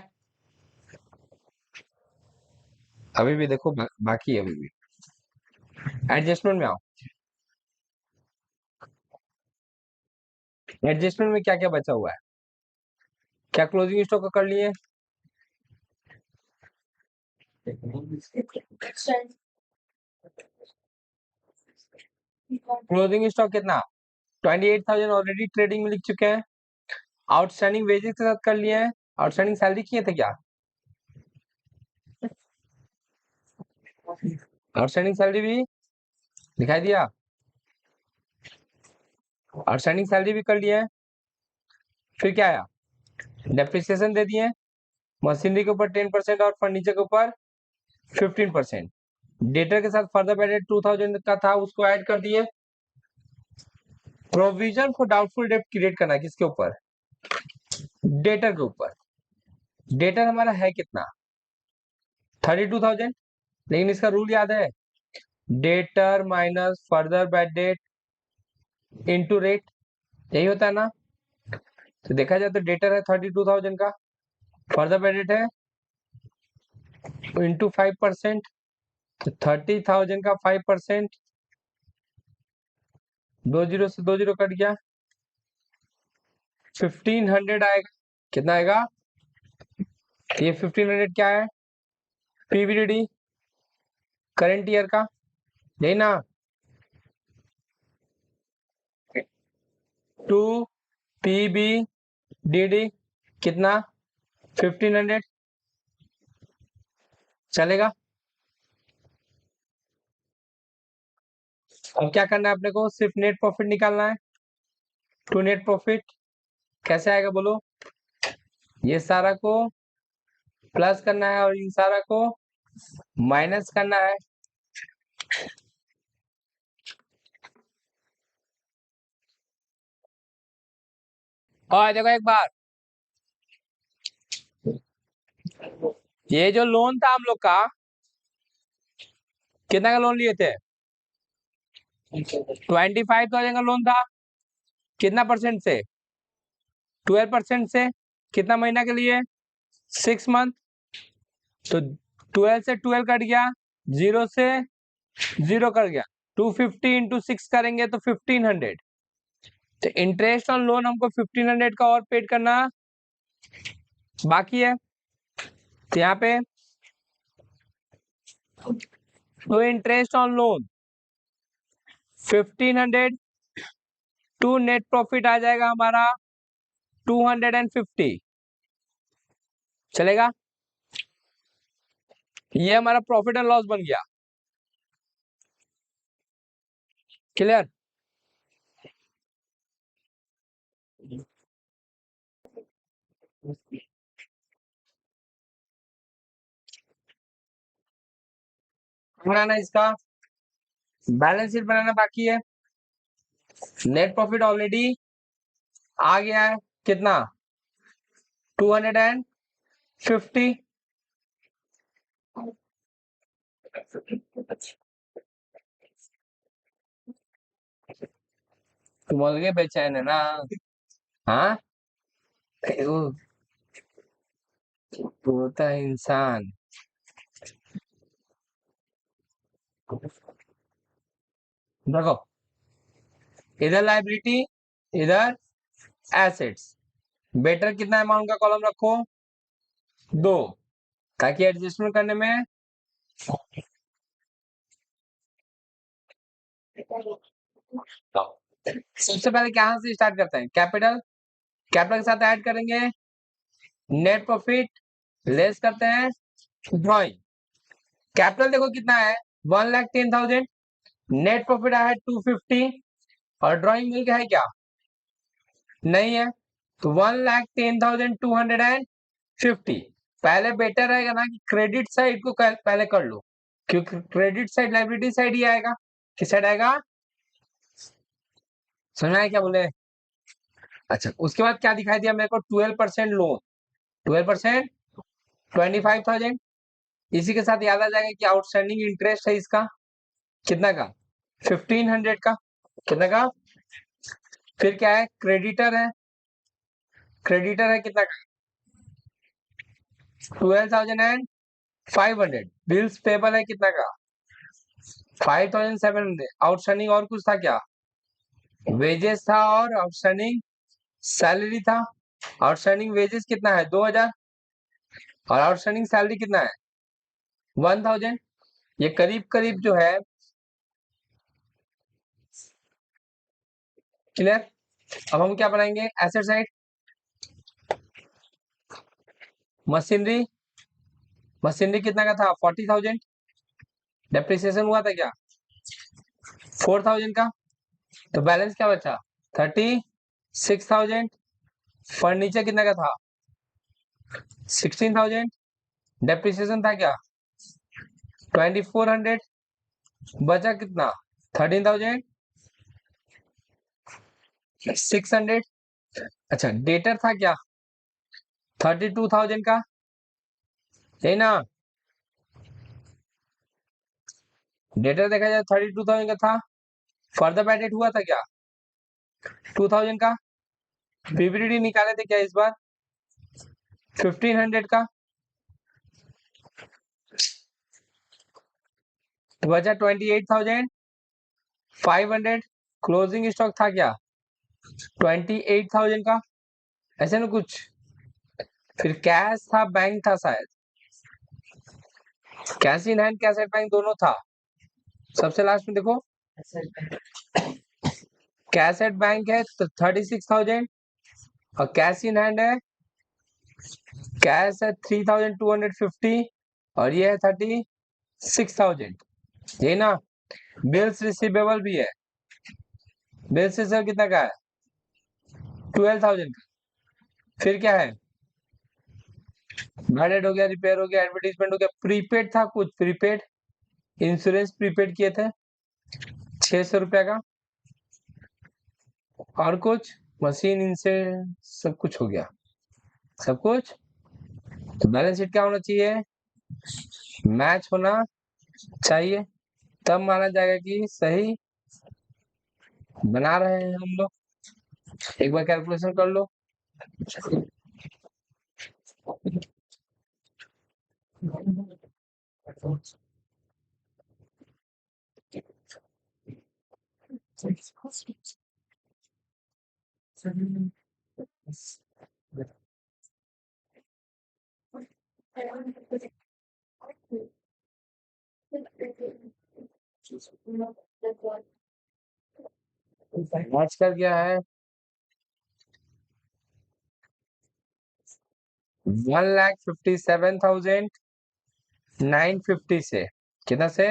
अभी भी देखो बाकी है, अभी भी एडजस्टमेंट में आओ, एडजस्टमेंट में क्या क्या बचा हुआ है, क्या क्लोजिंग स्टॉक का कर लिए? क्लोजिंग स्टॉक कितना? 28,000 ऑलरेडी ट्रेडिंग में लिख चुके हैं। आउटस्टैंडिंग वेजेस के साथ कर लिए हैं। आउटस्टैंडिंग सैलरी किए थे क्या? आउटस्टैंडिंग सैलरी भी दिखाई दिया। आउटस्टैंडिंग सैलरी भी कर लिए हैं। फिर क्या आया? डेप्रिसिएशन दे दिए, मशीनरी के ऊपर 10% और फर्नीचर के ऊपर 15%। डेटर के साथ फर्दर एडेड 2000 का था, उसको ऐड कर दिए। Provision for doubtful debt create करना है किसके ऊपर? डेटर के ऊपर। डेटर हमारा है कितना? 32,000। लेकिन इसका रूल याद है, debtor minus further bad debt into rate, यही होता है ना? तो देखा जाए तो डेटर है 32,000 का, फर्दर बैड डेट है इंटू 5%, तो 30,000 का 5%, 20 से 20 कट गया, 1500 आएगा। कितना आएगा? ये 1500 क्या है? पीवीडी करंट ईयर का, यही ना? टू पीबीडीडी कितना? 1500 चलेगा। अब क्या करना है अपने को? सिर्फ नेट प्रॉफिट निकालना है। टू नेट प्रॉफिट कैसे आएगा बोलो? ये सारा को प्लस करना है और इन सारा को माइनस करना है। और देखो एक बार, ये जो लोन था हम लोग का, कितना का लोन लिए थे? 25,000 का लोन था। कितना परसेंट से? 12% से। कितना महीना के लिए? 6 मंथ। तो 12 से 12 कट गया, 0 से 0 कट गया, 250 इंटू 6 करेंगे तो 1500। तो इंटरेस्ट ऑन लोन हमको 1500 का और पेड करना बाकी है। तो यहाँ पे तो interest on loan 1500 to net profit आ जाएगा हमारा 250। चलेगा? ये हमारा प्रॉफिट एंड लॉस बन गया। क्लियर? बनाना इसका बैलेंस शीट बनाना बाकी है। नेट प्रॉफिट ऑलरेडी आ गया है, कितना? 250। तुम बोल गए बेचैन है ना? हाँ, वो होता है इंसान। देखो, इधर लाइबिलिटी, इधर एसेट्स। बेटर कितना अमाउंट का कॉलम रखो? 2, ताकि एडजस्टमेंट करने में सबसे पहले कहां से स्टार्ट करते हैं? कैपिटल। कैपिटल के साथ ऐड करेंगे नेट प्रॉफिट, लेस करते हैं ड्रॉइंग। कैपिटल देखो कितना है? 1,10,000। नेट प्रॉफिट आया है 250 और ड्रॉइंग मिल गया है क्या? नहीं है। तो 1,10,250। पहले बेटर रहेगा ना कि क्रेडिट साइड को पहले कर लो, क्योंकि क्रेडिट साइड लाइबिलिटी साइड ही आएगा। किस साइड आएगा? समझ आया क्या बोले? अच्छा, उसके बाद क्या दिखाई दिया मेरे को? 12% लोन, 12% 25,000। इसी के साथ याद आ जाएगा कि आउटस्टैंडिंग इंटरेस्ट है इसका कितना का? 1500 का। कितना का? फिर क्या है? क्रेडिटर है। क्रेडिटर है कितना का? 12,500। बिल्स पेबल है कितना का? 5,700। आउटस्टैंडिंग और कुछ था क्या? वेजेस था और आउटस्टैंडिंग सैलरी था। आउटस्टैंडिंग वेजेस कितना है 2000 और आउटस्टैंडिंग सैलरी कितना है 1000। ये करीब करीब जो है क्लियर। अब हम क्या बनाएंगे एसेट साइड मशीनरी मशीनरी कितना का था 40,000 डेप्रिसिएशन हुआ था क्या 4,000 का तो बैलेंस क्या बचा 36,000 फर्नीचर कितना का था 16,000 डेप्रिसिएशन था क्या 2,400 बचा कितना 13,600। अच्छा डेटर था क्या 32,000 का है ना डेटर देखा जाए 32,000 का था फर्दर एडेड हुआ था क्या 2,000 का पीवीडी निकाले थे क्या इस बार 1,500 का तो बचा 28,500 क्लोजिंग स्टॉक था क्या 28,000 का ऐसे ना कुछ फिर कैश था बैंक था शायद cash in hand cash at bank दोनों था सबसे लास्ट में देखो कैश एट बैंक है तो 36,000 और कैश इन हैंड है कैश है 3,250 और ये है 36,000 ये ना बिल्स रिसीवेबल भी है बिल्स रिसीवेबल कितना का है 12,000 का फिर क्या है ब्रांडेड हो गया रिपेयर हो गया एडवर्टीजमेंट हो गया प्रीपेड था कुछ प्रीपेड इंश्योरेंस प्रीपेड किए थे 600 रुपया का और कुछ मशीन इनसे सब कुछ हो गया सब कुछ तो बैलेंस शीट क्या होना चाहिए मैच होना चाहिए तब माना जाएगा कि सही बना रहे हैं हम लोग एक बार कैलकुलेशन कर लो मैच कर गया है 1,57,950 से कितना से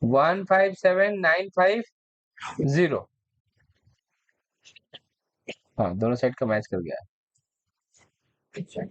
157,950 हाँ दोनों साइड का मैच कर गया है